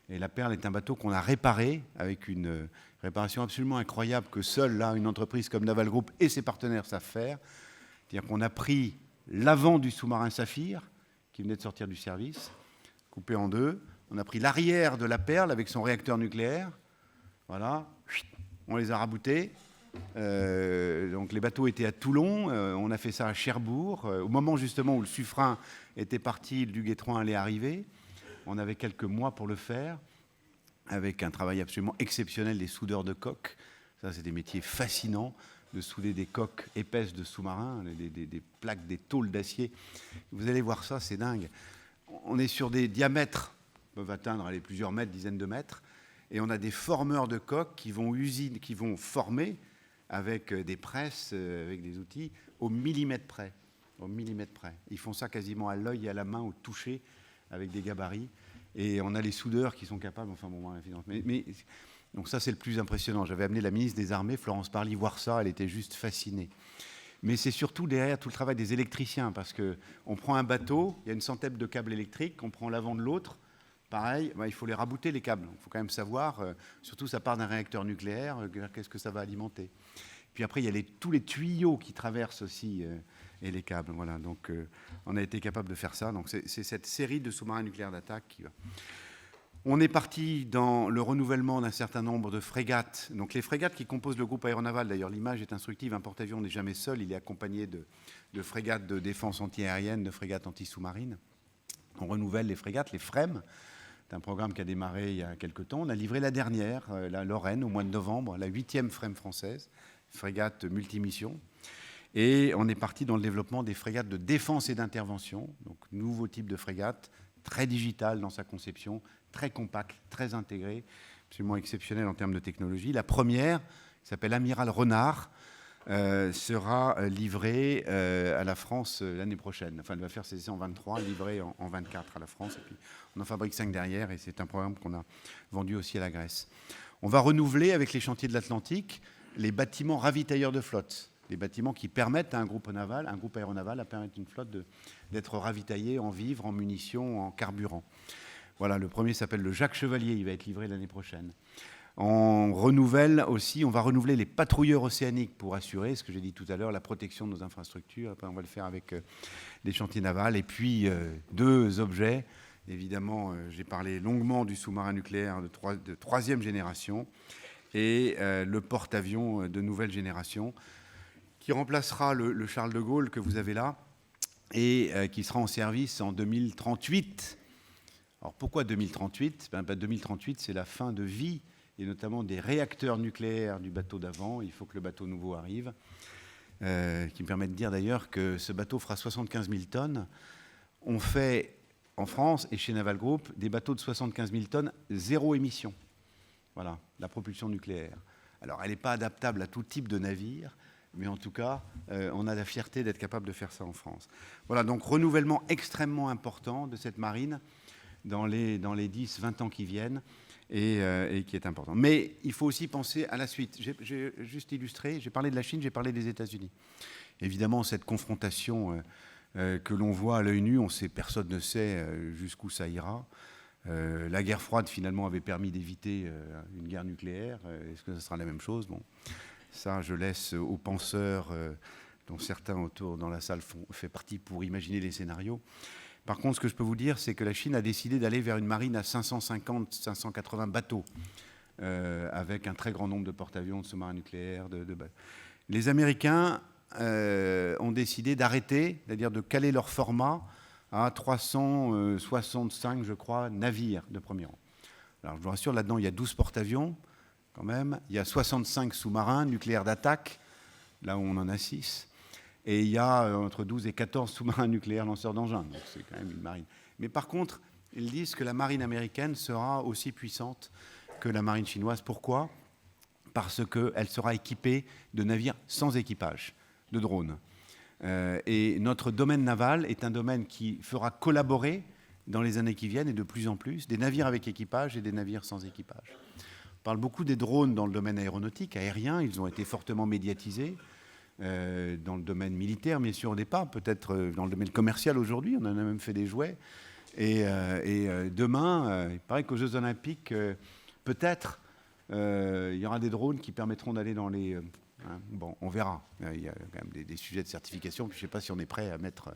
[SPEAKER 3] Et la Perle est un bateau qu'on a réparé avec une réparation absolument incroyable que seule là, une entreprise comme Naval Group et ses partenaires savent faire. C'est-à-dire qu'on a pris l'avant du sous-marin Saphir, qui venait de sortir du service, coupé en deux. On a pris l'arrière de la Perle avec son réacteur nucléaire. Voilà, on les a raboutés. Donc les bateaux étaient à Toulon, on a fait ça à Cherbourg. Au moment justement où le Suffren était parti, le Duguay-Trouin allait arriver. On avait quelques mois pour le faire, avec un travail absolument exceptionnel des soudeurs de coques. Ça, c'est des métiers fascinants, de souder des coques épaisses de sous-marins, des plaques, des tôles d'acier. Vous allez voir ça, c'est dingue. On est sur des diamètres qui peuvent atteindre plusieurs mètres, dizaines de mètres, et on a des formeurs de coques qui vont former avec des presses, avec des outils, au millimètre près. Au millimètre près. Ils font ça quasiment à l'œil et à la main, au toucher, avec des gabarits. Et on a les soudeurs qui sont capables, enfin bon, donc ça, c'est le plus impressionnant. J'avais amené la ministre des Armées, Florence Parly, voir ça, elle était juste fascinée. Mais c'est surtout derrière tout le travail des électriciens, parce qu'on prend un bateau, il y a une centaine de câbles électriques, on prend l'avant de l'autre, pareil, il faut les rabouter, les câbles. Il faut quand même savoir, surtout ça part d'un réacteur nucléaire, qu'est-ce que ça va alimenter. Puis après, il y a tous les tuyaux qui traversent aussi et les câbles. Voilà, donc on a été capable de faire ça. Donc c'est cette série de sous-marins nucléaires d'attaque qui va. On est parti dans le renouvellement d'un certain nombre de frégates. Donc les frégates qui composent le groupe aéronaval, d'ailleurs l'image est instructive, un porte-avions n'est jamais seul, il est accompagné de frégates de défense anti-aérienne, de frégates anti-sous-marines. On renouvelle les frégates, les FREM. C'est un programme qui a démarré il y a quelques temps. On a livré la dernière, la Lorraine, au mois de novembre, la 8e FREM française, frégate multimission. Et on est parti dans le développement des frégates de défense et d'intervention, donc nouveau type de frégate, très digital dans sa conception, très compact, très intégré, absolument exceptionnel en termes de technologie. La première, qui s'appelle Amiral Renard, sera livrée à la France l'année prochaine. Enfin, elle va faire ses essais en 23, livrée en 24 à la France. Et puis, on en fabrique 5 derrière, et c'est un programme qu'on a vendu aussi à la Grèce. On va renouveler avec les chantiers de l'Atlantique les bâtiments ravitailleurs de flotte, les bâtiments qui permettent à un groupe naval, un groupe aéronaval, à permettre une flotte d'être ravitaillée en vivres, en munitions, en carburant. Voilà, le premier s'appelle le Jacques Chevalier, il va être livré l'année prochaine. On renouvelle aussi, on va renouveler les patrouilleurs océaniques pour assurer, ce que j'ai dit tout à l'heure, la protection de nos infrastructures. Après, on va le faire avec les chantiers navals. Et puis, deux objets. Évidemment, j'ai parlé longuement du sous-marin nucléaire de troisième génération et le porte-avions de nouvelle génération qui remplacera le Charles de Gaulle que vous avez là et qui sera en service en 2038. Alors, pourquoi 2038 ? 2038, c'est la fin de vie et notamment des réacteurs nucléaires du bateau d'avant. Il faut que le bateau nouveau arrive, qui me permet de dire d'ailleurs que ce bateau fera 75 000 tonnes. On fait en France et chez Naval Group des bateaux de 75 000 tonnes, zéro émission. Voilà, la propulsion nucléaire. Alors, elle n'est pas adaptable à tout type de navire, mais en tout cas, on a la fierté d'être capable de faire ça en France. Voilà, donc renouvellement extrêmement important de cette marine dans les 10-20 ans qui viennent. Et qui est important. Mais il faut aussi penser à la suite. J'ai juste illustré, j'ai parlé de la Chine, j'ai parlé des États-Unis. Évidemment, cette confrontation que l'on voit à l'œil nu, personne ne sait jusqu'où ça ira. La guerre froide, finalement, avait permis d'éviter une guerre nucléaire. Est-ce que ce sera la même chose ? Bon, ça, je laisse aux penseurs, dont certains autour dans la salle font partie pour imaginer les scénarios. Par contre, ce que je peux vous dire, c'est que la Chine a décidé d'aller vers une marine à 550-580 bateaux, avec un très grand nombre de porte-avions, de sous-marins nucléaires. Les Américains ont décidé d'arrêter, c'est-à-dire de caler leur format à 365, je crois, navires de premier rang. Alors, je vous rassure, là-dedans, il y a 12 porte-avions, quand même. Il y a 65 sous-marins nucléaires d'attaque, là où on en a 6. Et il y a entre 12 et 14 sous-marins nucléaires lanceurs d'engins. Donc, c'est quand même une marine. Mais par contre, ils disent que la marine américaine sera aussi puissante que la marine chinoise. Pourquoi ? Parce qu'elle sera équipée de navires sans équipage, de drones. Et notre domaine naval est un domaine qui fera collaborer dans les années qui viennent, et de plus en plus, des navires avec équipage et des navires sans équipage. On parle beaucoup des drones dans le domaine aéronautique, aérien. Ils ont été fortement médiatisés. Dans le domaine militaire, bien sûr, au départ, peut-être dans le domaine commercial aujourd'hui, on en a même fait des jouets. Et demain, il paraît qu'aux Jeux Olympiques, peut-être, il y aura des drones qui permettront d'aller dans les... bon, on verra. Il y a quand même des sujets de certification, puis je ne sais pas si on est prêt à mettre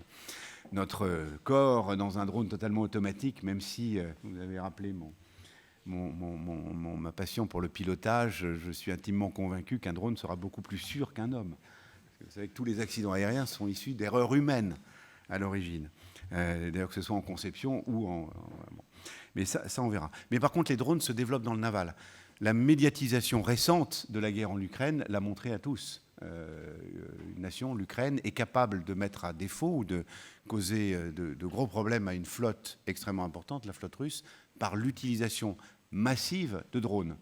[SPEAKER 3] notre corps dans un drone totalement automatique, même si, vous avez rappelé ma passion pour le pilotage, je suis intimement convaincu qu'un drone sera beaucoup plus sûr qu'un homme. Vous savez que tous les accidents aériens sont issus d'erreurs humaines à l'origine. D'ailleurs, que ce soit en conception ou en... Bon. Mais ça, on verra. Mais par contre, les drones se développent dans le naval. La médiatisation récente de la guerre en Ukraine l'a montré à tous. Une nation, l'Ukraine, est capable de mettre à défaut ou de causer de gros problèmes à une flotte extrêmement importante, la flotte russe, par l'utilisation massive de drones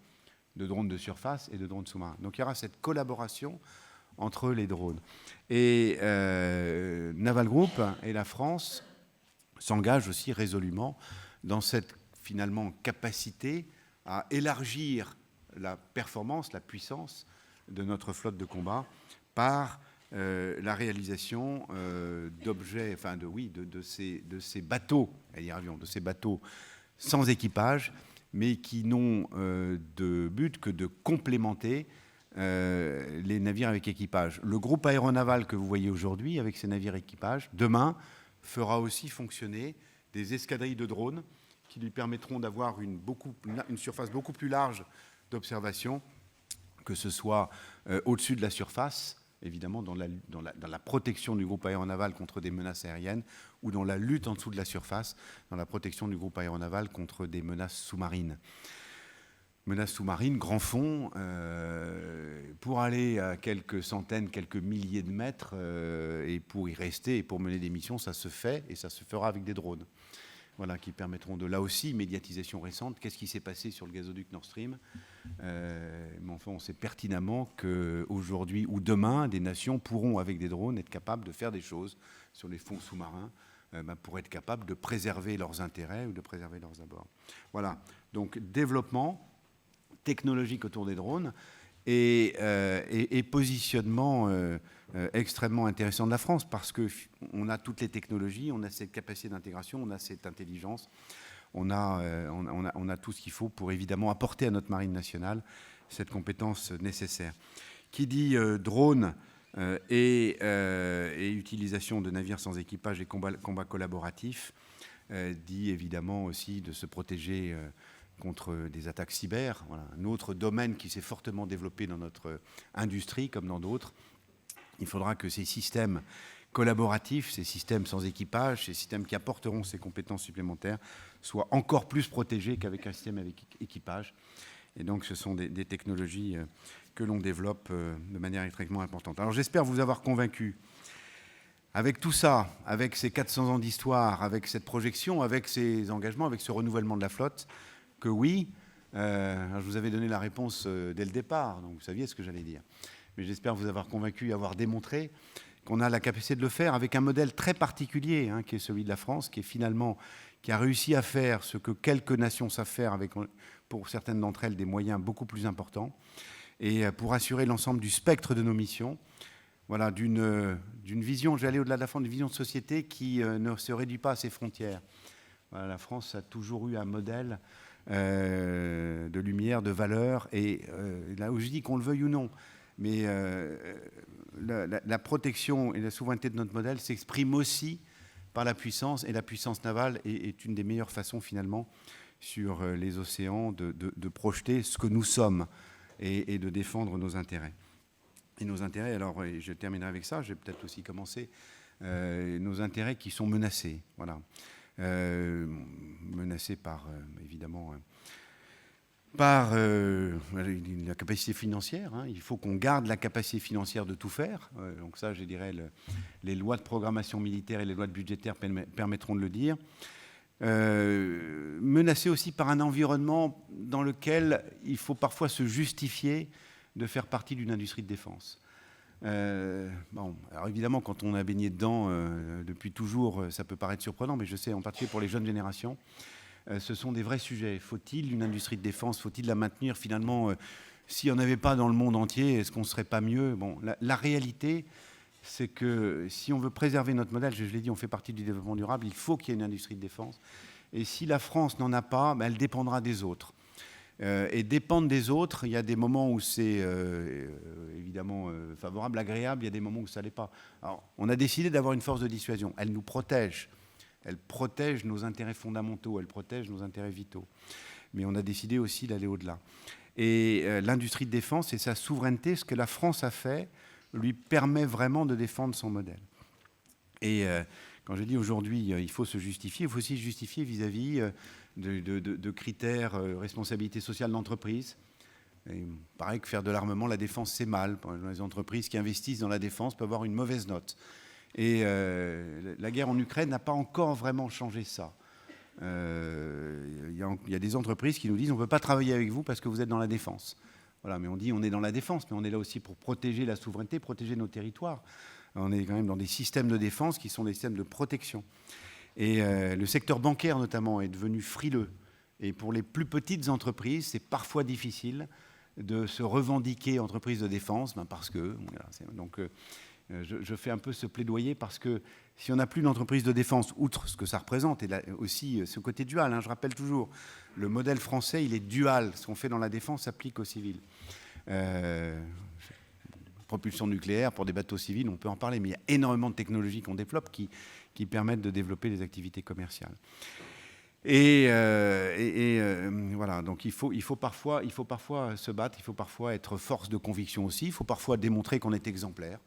[SPEAKER 3] de surface et de drones sous-marins. Donc il y aura cette collaboration entre les drones. Et Naval Group et la France s'engagent aussi résolument dans cette, finalement, capacité à élargir la performance, la puissance de notre flotte de combat par la réalisation d'objets, enfin de ces bateaux, avions, de ces bateaux sans équipage, mais qui n'ont de but que de complémenter les navires avec équipage. Le groupe aéronaval que vous voyez aujourd'hui, avec ses navires équipage, demain, fera aussi fonctionner des escadrilles de drones qui lui permettront d'avoir une surface beaucoup plus large d'observation, que ce soit au-dessus de la surface, évidemment dans la protection du groupe aéronaval contre des menaces aériennes, ou dans la lutte en dessous de la surface, dans la protection du groupe aéronaval contre des menaces sous-marines. Menaces sous-marines, grand fond, pour aller à quelques centaines, quelques milliers de mètres, et pour y rester et pour mener des missions, ça se fait et ça se fera avec des drones. Voilà, qui permettront de, là aussi, médiatisation récente. Qu'est-ce qui s'est passé sur le gazoduc Nord Stream ? Mais enfin, on sait pertinemment qu'aujourd'hui ou demain, des nations pourront, avec des drones, être capables de faire des choses sur les fonds sous-marins pour être capables de préserver leurs intérêts ou de préserver leurs abords. Voilà, donc développement technologique autour des drones et positionnement extrêmement intéressant de la France, parce qu'on a toutes les technologies, on a cette capacité d'intégration, on a cette intelligence, on a tout ce qu'il faut pour évidemment apporter à notre marine nationale cette compétence nécessaire. Qui dit drone et utilisation de navires sans équipage et combat collaboratif, dit évidemment aussi de se protéger contre des attaques cyber. Voilà, un autre domaine qui s'est fortement développé dans notre industrie comme dans d'autres. Il faudra que ces systèmes collaboratifs, ces systèmes sans équipage, ces systèmes qui apporteront ces compétences supplémentaires soient encore plus protégés qu'avec un système avec équipage. Et donc ce sont des technologies que l'on développe de manière extrêmement importante. Alors j'espère vous avoir convaincu. Avec tout ça, avec ces 400 ans d'histoire, avec cette projection, avec ces engagements, avec ce renouvellement de la flotte, que oui, je vous avais donné la réponse dès le départ, donc vous saviez ce que j'allais dire. Mais j'espère vous avoir convaincu et avoir démontré qu'on a la capacité de le faire avec un modèle très particulier, qui est celui de la France, qui a réussi à faire ce que quelques nations savent faire, avec, pour certaines d'entre elles, des moyens beaucoup plus importants, et pour assurer l'ensemble du spectre de nos missions, voilà, d'une vision, j'allais au-delà de la France, d'une vision de société qui ne se réduit pas à ses frontières. Voilà, la France a toujours eu un modèle de lumière, de valeur, et là où je dis qu'on le veuille ou non, mais la protection et la souveraineté de notre modèle s'exprime aussi par la puissance, et la puissance navale est une des meilleures façons finalement sur les océans de projeter ce que nous sommes et de défendre nos intérêts. Et nos intérêts, alors et je terminerai avec ça, je vais peut-être aussi commencer, nos intérêts qui sont menacés, voilà. Menacés par, évidemment, par la capacité financière. Hein. Il faut qu'on garde la capacité financière de tout faire. Donc ça, je dirais, les lois de programmation militaire et les lois de budgétaire permettront de le dire. Menacé aussi par un environnement dans lequel il faut parfois se justifier de faire partie d'une industrie de défense. Bon, alors évidemment, quand on a baigné dedans depuis toujours, ça peut paraître surprenant, mais je sais, en particulier pour les jeunes générations, ce sont des vrais sujets. Faut-il une industrie de défense? Faut-il la maintenir? Finalement, s'il n'y en avait pas dans le monde entier, est-ce qu'on ne serait pas mieux? Bon, la réalité, c'est que si on veut préserver notre modèle, je l'ai dit, on fait partie du développement durable, il faut qu'il y ait une industrie de défense. Et si la France n'en a pas, ben elle dépendra des autres. Et dépendre des autres, il y a des moments où c'est évidemment favorable, agréable, il y a des moments où ça ne l'est pas. Alors, on a décidé d'avoir une force de dissuasion. Elle nous protège. Elle protège nos intérêts fondamentaux, elle protège nos intérêts vitaux. Mais on a décidé aussi d'aller au-delà. Et l'industrie de défense et sa souveraineté, ce que la France a fait, lui permet vraiment de défendre son modèle. Et quand je dis aujourd'hui, il faut se justifier, il faut aussi se justifier vis-à-vis de critères responsabilité sociale d'entreprise. Il paraît que faire de l'armement, la défense, c'est mal. Les entreprises qui investissent dans la défense peuvent avoir une mauvaise note. Et la guerre en Ukraine n'a pas encore vraiment changé ça. Il y a des entreprises qui nous disent on ne veut pas travailler avec vous parce que vous êtes dans la défense. Voilà, mais on dit on est dans la défense, mais on est là aussi pour protéger la souveraineté, protéger nos territoires. On est quand même dans des systèmes de défense qui sont des systèmes de protection. Et le secteur bancaire notamment est devenu frileux. Et pour les plus petites entreprises, c'est parfois difficile de se revendiquer entreprise de défense, ben parce que... Voilà, donc je fais un peu ce plaidoyer parce que si on n'a plus d'entreprise de défense, outre ce que ça représente, et là aussi ce côté dual, hein, je rappelle toujours, le modèle français, il est dual. Ce qu'on fait dans la défense s'applique aux civils. Propulsion nucléaire pour des bateaux civils, on peut en parler, mais il y a énormément de technologies qu'on développe qui permettent de développer des activités commerciales. Et voilà, donc il faut parfois se battre, il faut parfois être force de conviction aussi, il faut parfois démontrer qu'on est exemplaire.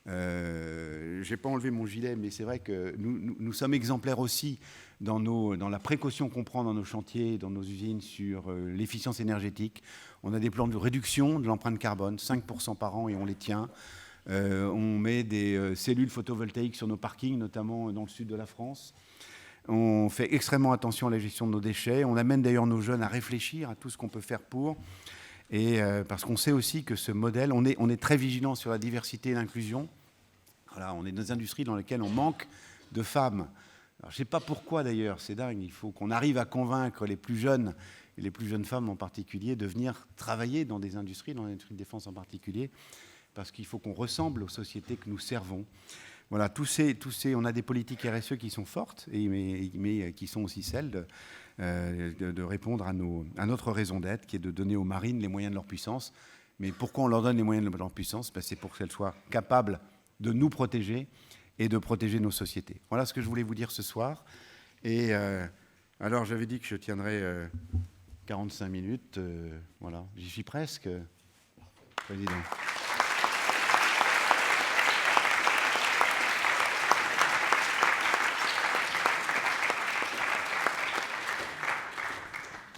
[SPEAKER 3] Je n'ai pas enlevé mon gilet, mais c'est vrai que nous sommes exemplaires aussi dans la précaution qu'on prend dans nos chantiers, dans nos usines sur l'efficience énergétique. On a des plans de réduction de l'empreinte carbone, 5% par an, et on les tient. On met des cellules photovoltaïques sur nos parkings, notamment dans le sud de la France. On fait extrêmement attention à la gestion de nos déchets. On amène d'ailleurs nos jeunes à réfléchir à tout ce qu'on peut faire pour. Et parce qu'on sait aussi que ce modèle, on est très vigilant sur la diversité et l'inclusion. Voilà, on est dans des industries dans lesquelles on manque de femmes. Alors, je ne sais pas pourquoi d'ailleurs, c'est dingue. Il faut qu'on arrive à convaincre les plus jeunes, et les plus jeunes femmes en particulier, de venir travailler dans des industries, dans l'industrie de défense en particulier, parce qu'il faut qu'on ressemble aux sociétés que nous servons. Voilà, on a des politiques RSE qui sont fortes, mais qui sont aussi celles de répondre à notre raison d'être, qui est de donner aux marines les moyens de leur puissance. Mais pourquoi on leur donne les moyens de leur puissance? C'est pour qu'elles soient capables de nous protéger et de protéger nos sociétés. Voilà ce que je voulais vous dire ce soir. Et alors, j'avais dit que je tiendrais 45 minutes. Voilà, j'y suis presque, Président.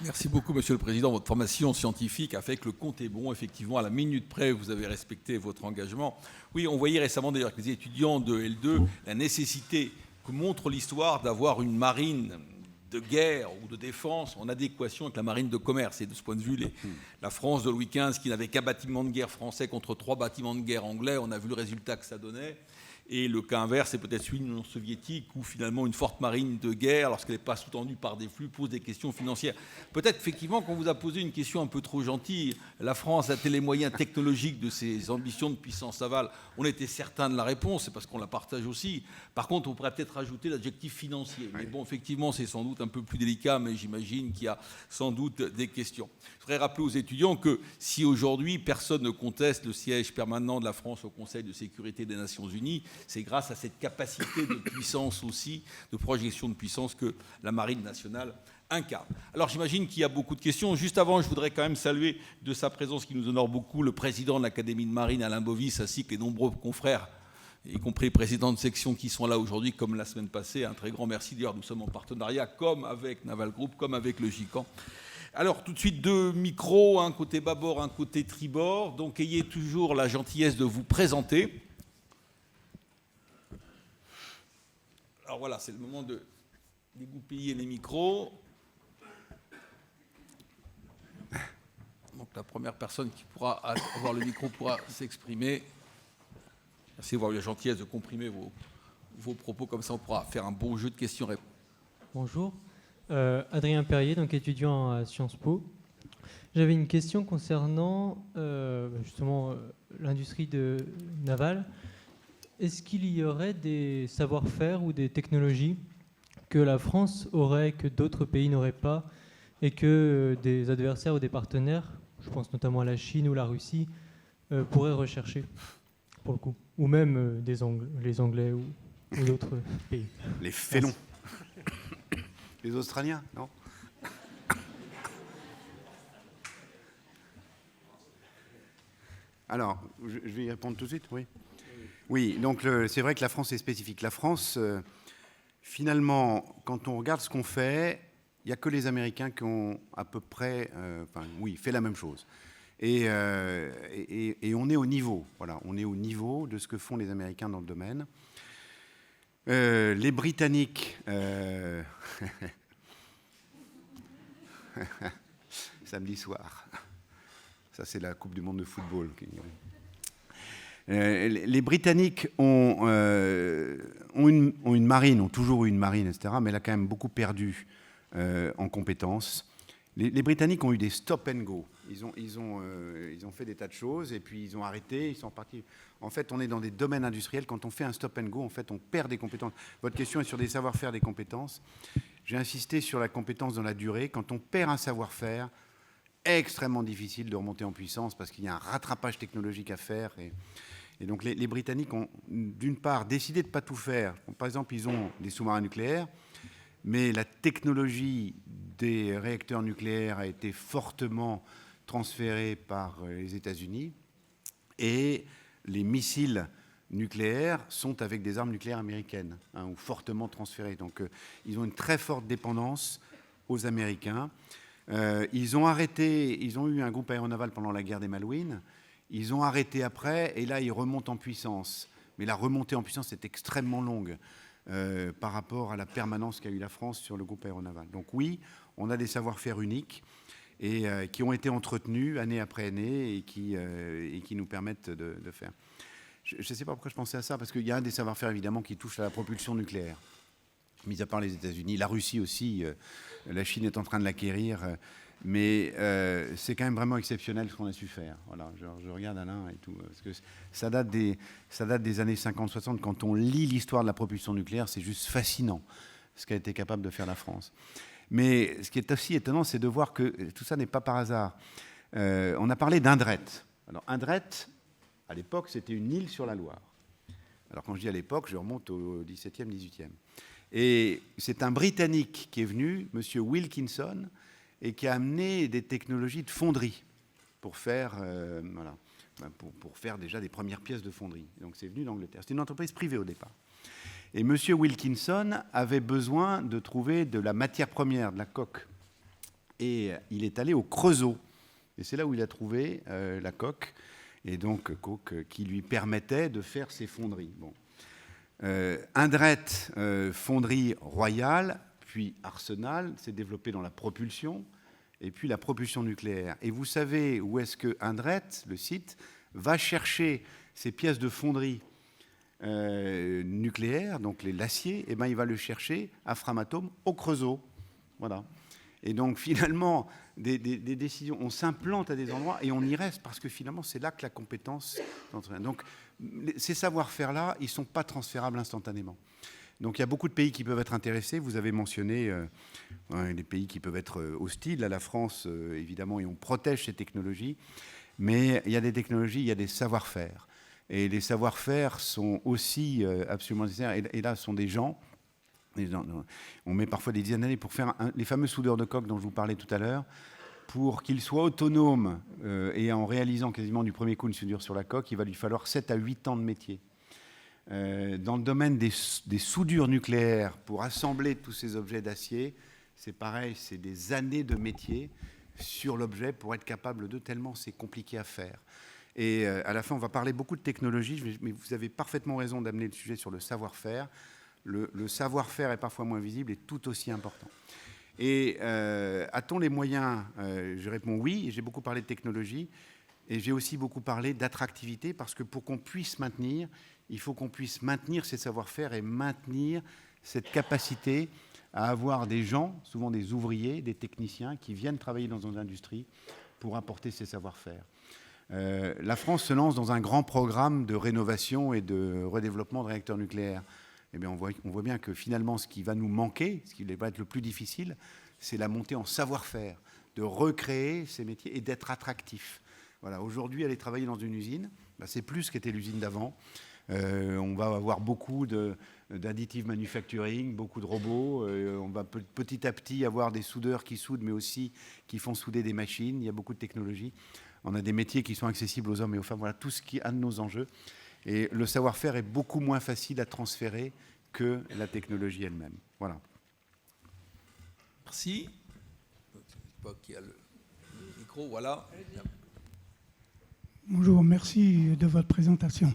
[SPEAKER 1] Merci beaucoup, Monsieur le Président. Votre formation scientifique a fait que le compte est bon. Effectivement, à la minute près, vous avez respecté votre engagement. Oui, on voyait récemment d'ailleurs avec les étudiants de L2 la nécessité que montre l'histoire d'avoir une marine de guerre ou de défense en adéquation avec la marine de commerce. Et de ce point de vue, la France de Louis XV, qui n'avait qu'un bâtiment de guerre français contre 3 bâtiments de guerre anglais, on a vu le résultat que ça donnait. Et le cas inverse, c'est peut-être celui de l'Union soviétique, où finalement une forte marine de guerre, lorsqu'elle n'est pas sous-tendue par des flux, pose des questions financières. Peut-être effectivement qu'on vous a posé une question un peu trop gentille. La France a-t-elle les moyens technologiques de ses ambitions de puissance navale? On était certain de la réponse, c'est parce qu'on la partage aussi. Par contre, on pourrait peut-être rajouter l'adjectif financier. Mais bon, effectivement, c'est sans doute un peu plus délicat, mais j'imagine qu'il y a sans doute des questions. Je voudrais rappeler aux étudiants que si aujourd'hui personne ne conteste le siège permanent de la France au Conseil de sécurité des Nations Unies, c'est grâce à cette capacité de puissance aussi, de projection de puissance que la Marine nationale incarne. Alors j'imagine qu'il y a beaucoup de questions. Juste avant, je voudrais quand même saluer de sa présence qui nous honore beaucoup le président de l'Académie de Marine, Alain Bovis, ainsi que les nombreux confrères, y compris les présidents de section qui sont là aujourd'hui, comme la semaine passée. Un très grand merci. D'ailleurs, nous sommes en partenariat, comme avec Naval Group, comme avec le GICAN. Alors, tout de suite, 2 micros, un côté bâbord, un côté tribord. Donc, ayez toujours la gentillesse de vous présenter. Alors voilà, c'est le moment de dégoupiller les micros. Donc, la première personne qui pourra avoir le micro pourra s'exprimer. Merci d'avoir eu la gentillesse de comprimer vos propos, comme ça on pourra faire un bon jeu de questions-réponses.
[SPEAKER 4] Bonjour, Adrien Perrier, donc étudiant à Sciences Po. J'avais une question concernant justement l'industrie navale. Est-ce qu'il y aurait des savoir-faire ou des technologies que la France aurait, que d'autres pays n'auraient pas, et que des adversaires ou des partenaires, je pense notamment à la Chine ou la Russie, pourraient rechercher, pour le coup, ou même les Anglais ou d'autres pays.
[SPEAKER 3] Les félons. Les Australiens, non? Alors, je vais y répondre tout de suite, oui. Oui, donc c'est vrai que la France est spécifique. La France, finalement, quand on regarde ce qu'on fait, il n'y a que les Américains qui ont à peu près, fait la même chose. Et on est au niveau, voilà, on est au niveau de ce que font les Américains dans le domaine. Les Britanniques, samedi soir, ça c'est la Coupe du Monde de football. Les Britanniques ont une marine, ont toujours eu une marine, etc., mais elle a quand même beaucoup perdu en compétences. Les Britanniques ont eu des stop and go. Ils ont fait des tas de choses et puis ils ont arrêté, ils sont partis. En fait, on est dans des domaines industriels. Quand on fait un stop and go, en fait, on perd des compétences. Votre question est sur des savoir-faire, des compétences. J'ai insisté sur la compétence dans la durée. Quand on perd un savoir-faire, extrêmement difficile de remonter en puissance parce qu'il y a un rattrapage technologique à faire. Et donc les Britanniques ont, d'une part, décidé de ne pas tout faire. Par exemple, ils ont des sous-marins nucléaires, mais la technologie des réacteurs nucléaires a été fortement transférée par les États-Unis et les missiles nucléaires sont avec des armes nucléaires américaines, ou fortement transférées. Donc ils ont une très forte dépendance aux Américains. Ils ont eu un groupe aéronaval pendant la guerre des Malouines. Ils ont arrêté après et là ils remontent en puissance. Mais la remontée en puissance est extrêmement longue. Par rapport à la permanence qu'a eu la France sur le groupe aéronaval. Donc oui, on a des savoir-faire uniques et qui ont été entretenus année après année et qui nous permettent de faire. Je ne sais pas pourquoi je pensais à ça, parce qu'il y a un des savoir-faire évidemment qui touche à la propulsion nucléaire. Mis à part les États-Unis, la Russie aussi, la Chine est en train de l'acquérir, mais c'est quand même vraiment exceptionnel ce qu'on a su faire. Voilà, je regarde Alain et tout, parce que ça date des années 50-60. Quand on lit l'histoire de la propulsion nucléaire, c'est juste fascinant ce qu'a été capable de faire la France. Mais ce qui est aussi étonnant, c'est de voir que tout ça n'est pas par hasard. On a parlé d'Indrette. Alors Indrette, à l'époque, c'était une île sur la Loire. Alors quand je dis à l'époque, je remonte au XVIIe, XVIIIe. Et c'est un Britannique qui est venu, M. Wilkinson, et qui a amené des technologies de fonderie pour faire, pour faire déjà des premières pièces de fonderie. Donc c'est venu d'Angleterre. C'était une entreprise privée au départ. Et M. Wilkinson avait besoin de trouver de la matière première, de la coque. Et il est allé au Creusot. Et c'est là où il a trouvé la coque, et donc coque qui lui permettait de faire ses fonderies. Bon. Indrette, fonderie royale, puis Arsenal, s'est développé dans la propulsion, et puis la propulsion nucléaire. Et vous savez où est-ce que Indrette, le site, va chercher ces pièces de fonderie nucléaire, donc l'acier, et ben il va le chercher à Framatome au Creusot. Voilà. Et donc finalement, des décisions, on s'implante à des endroits et on y reste parce que finalement c'est là que la compétence entraîne. Donc ces savoir-faire-là, ils ne sont pas transférables instantanément. Donc il y a beaucoup de pays qui peuvent être intéressés. Vous avez mentionné des pays qui peuvent être hostiles à la France, évidemment, et on protège ces technologies. Mais il y a des technologies, il y a des savoir-faire. Et les savoir-faire sont aussi absolument nécessaires. Et là, ce sont des gens. On met parfois des dizaines d'années pour faire les fameux soudeurs de coque dont je vous parlais tout à l'heure, pour qu'ils soient autonomes et en réalisant quasiment du premier coup une soudure sur la coque, il va lui falloir 7 à 8 ans de métier. Dans le domaine des soudures nucléaires, pour assembler tous ces objets d'acier, c'est pareil, c'est des années de métier sur l'objet pour être capable de, tellement c'est compliqué à faire. Et à la fin, on va parler beaucoup de technologie, mais vous avez parfaitement raison d'amener le sujet sur le savoir-faire. Le savoir-faire est parfois moins visible et tout aussi important. Et a-t-on les moyens? Je réponds oui, et j'ai beaucoup parlé de technologie, et j'ai aussi beaucoup parlé d'attractivité, parce que pour qu'on puisse maintenir, il faut qu'on puisse maintenir ces savoir-faire et maintenir cette capacité à avoir des gens, souvent des ouvriers, des techniciens, qui viennent travailler dans nos industries pour apporter ces savoir-faire. La France se lance dans un grand programme de rénovation et de redéveloppement de réacteurs nucléaires. Eh bien, on voit bien que finalement, ce qui va nous manquer, ce qui va être le plus difficile, c'est la montée en savoir-faire, de recréer ces métiers et d'être attractif. Voilà, aujourd'hui, aller travailler dans une usine, c'est plus ce qu'était l'usine d'avant. On va avoir beaucoup d'additive manufacturing, beaucoup de robots. On va petit à petit avoir des soudeurs qui soudent, mais aussi qui font souder des machines. Il y a beaucoup de technologies. On a des métiers qui sont accessibles aux hommes et aux femmes. Voilà tout ce qui est un de nos enjeux. Et le savoir-faire est beaucoup moins facile à transférer que la technologie elle-même. Voilà.
[SPEAKER 1] Merci. Je ne sais pas qui a le micro, voilà.
[SPEAKER 5] Bonjour, merci de votre présentation.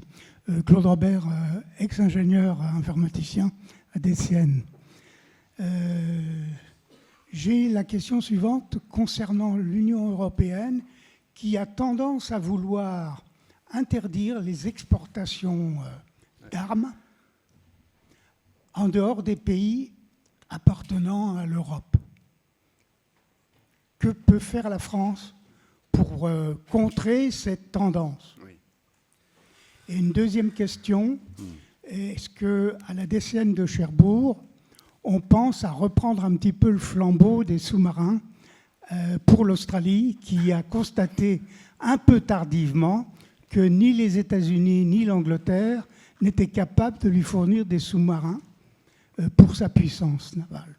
[SPEAKER 5] Claude Robert, ex-ingénieur informaticien à DCN. J'ai la question suivante concernant l'Union européenne qui a tendance à vouloir interdire les exportations d'armes en dehors des pays appartenant à l'Europe. Que peut faire la France pour contrer cette tendance?
[SPEAKER 3] Oui.
[SPEAKER 5] Et une deuxième question, est-ce qu'à la DCN de Cherbourg, on pense à reprendre un petit peu le flambeau des sous-marins pour l'Australie, qui a constaté un peu tardivement que ni les États-Unis ni l'Angleterre n'étaient capables de lui fournir des sous-marins pour sa puissance navale?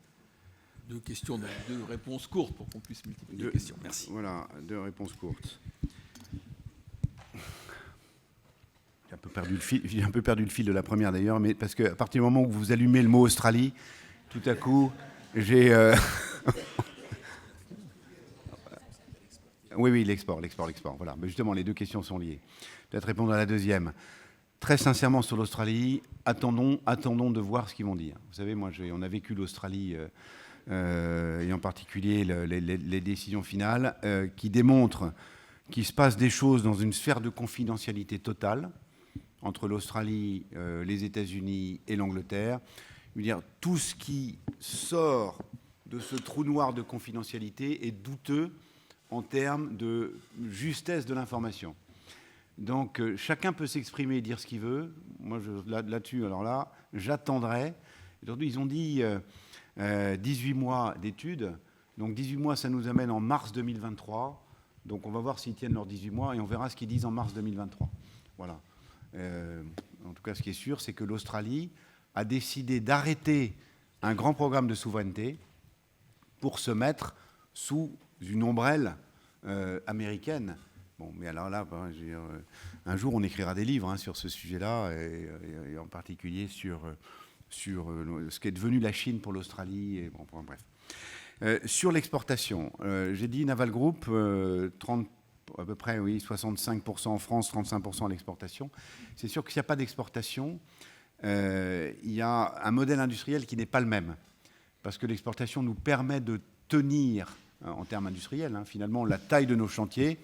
[SPEAKER 1] Deux questions, donc deux réponses courtes pour qu'on puisse multiplier les questions. Merci.
[SPEAKER 3] Voilà, deux réponses courtes. J'ai un peu perdu le fil de la première d'ailleurs, mais parce qu'à partir du moment où vous allumez le mot Australie, tout à coup, j'ai... Oui, l'export. Voilà. Mais justement, les deux questions sont liées. Peut-être répondre à la deuxième. Très sincèrement, sur l'Australie, attendons de voir ce qu'ils vont dire. Vous savez, moi, on a vécu l'Australie, et en particulier les décisions finales, qui démontrent qu'il se passe des choses dans une sphère de confidentialité totale entre l'Australie, les États-Unis et l'Angleterre. Je veux dire, tout ce qui sort de ce trou noir de confidentialité est douteux en termes de justesse de l'information. Donc, chacun peut s'exprimer et dire ce qu'il veut. Moi, là-dessus, alors là, j'attendrai. Aujourd'hui, ils ont dit 18 mois d'études. Donc, 18 mois, ça nous amène en mars 2023. Donc, on va voir s'ils tiennent leurs 18 mois et on verra ce qu'ils disent en mars 2023. Voilà. En tout cas, ce qui est sûr, c'est que l'Australie a décidé d'arrêter un grand programme de souveraineté pour se mettre sous une ombrelle américaine. Bon, mais alors là, un jour, on écrira des livres sur ce sujet-là, et en particulier sur ce qu'est devenu la Chine pour l'Australie. Et bon, bref. Sur l'exportation, j'ai dit Naval Group, 30, à peu près, oui, 65% en France, 35% à l'exportation. C'est sûr que s'il n'y a pas d'exportation, il y a un modèle industriel qui n'est pas le même. Parce que l'exportation nous permet de tenir, en termes industriels, finalement, la taille de nos chantiers,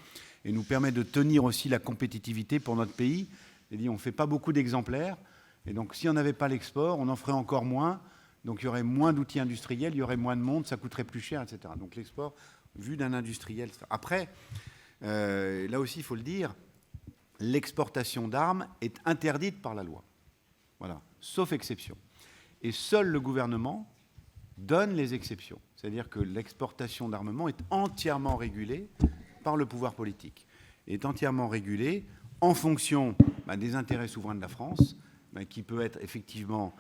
[SPEAKER 3] et nous permet de tenir aussi la compétitivité pour notre pays. C'est-à-dire, on ne fait pas beaucoup d'exemplaires, et donc si on n'avait pas l'export, on en ferait encore moins, donc il y aurait moins d'outils industriels, il y aurait moins de monde, ça coûterait plus cher, etc. Donc l'export, vu d'un industriel... Après, là aussi, il faut le dire, l'exportation d'armes est interdite par la loi. Voilà, sauf exception. Et seul le gouvernement donne les exceptions. C'est-à-dire que l'exportation d'armement est entièrement régulée par le pouvoir politique. Est entièrement régulée en fonction des intérêts souverains de la France, qui peut être effectivement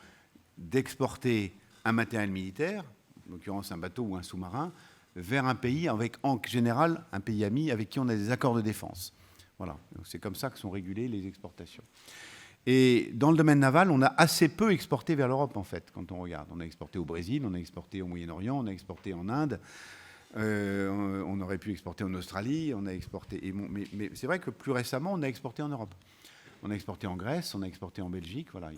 [SPEAKER 3] d'exporter un matériel militaire, en l'occurrence un bateau ou un sous-marin, vers un pays avec, en général, un pays ami avec qui on a des accords de défense. Voilà. C'est comme ça que sont régulées les exportations. Et dans le domaine naval, on a assez peu exporté vers l'Europe, en fait, quand on regarde. On a exporté au Brésil, on a exporté au Moyen-Orient, on a exporté en Inde, on aurait pu exporter en Australie, on a exporté... Mais c'est vrai que plus récemment, on a exporté en Europe. On a exporté en Grèce, on a exporté en Belgique, voilà.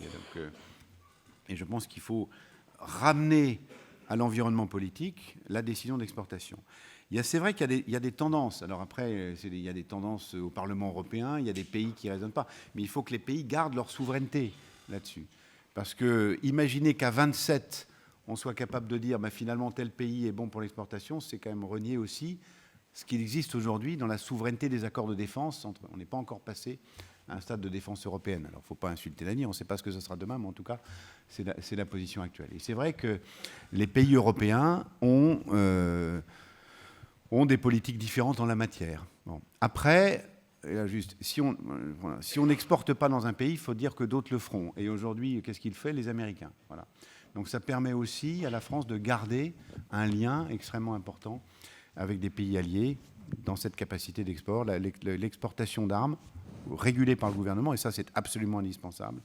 [SPEAKER 3] Et je pense qu'il faut ramener à l'environnement politique la décision d'exportation. C'est vrai qu'il y a des tendances. Alors après, il y a des tendances au Parlement européen, il y a des pays qui ne raisonnent pas. Mais il faut que les pays gardent leur souveraineté là-dessus. Parce que imaginer qu'à 27, on soit capable de dire finalement tel pays est bon pour l'exportation, c'est quand même renier aussi ce qu'il existe aujourd'hui dans la souveraineté des accords de défense. On n'est pas encore passé à un stade de défense européenne. Alors il ne faut pas insulter l'avenir, on ne sait pas ce que ce sera demain, mais en tout cas, c'est la position actuelle. Et c'est vrai que les pays européens ont des politiques différentes en la matière. Bon. Après, juste, si on n'exporte pas dans un pays, il faut dire que d'autres le feront. Et aujourd'hui, qu'est-ce qu'ils font? Les Américains. Voilà. Donc ça permet aussi à la France de garder un lien extrêmement important avec des pays alliés dans cette capacité d'export. L'exportation d'armes, régulée par le gouvernement, et ça c'est absolument indispensable,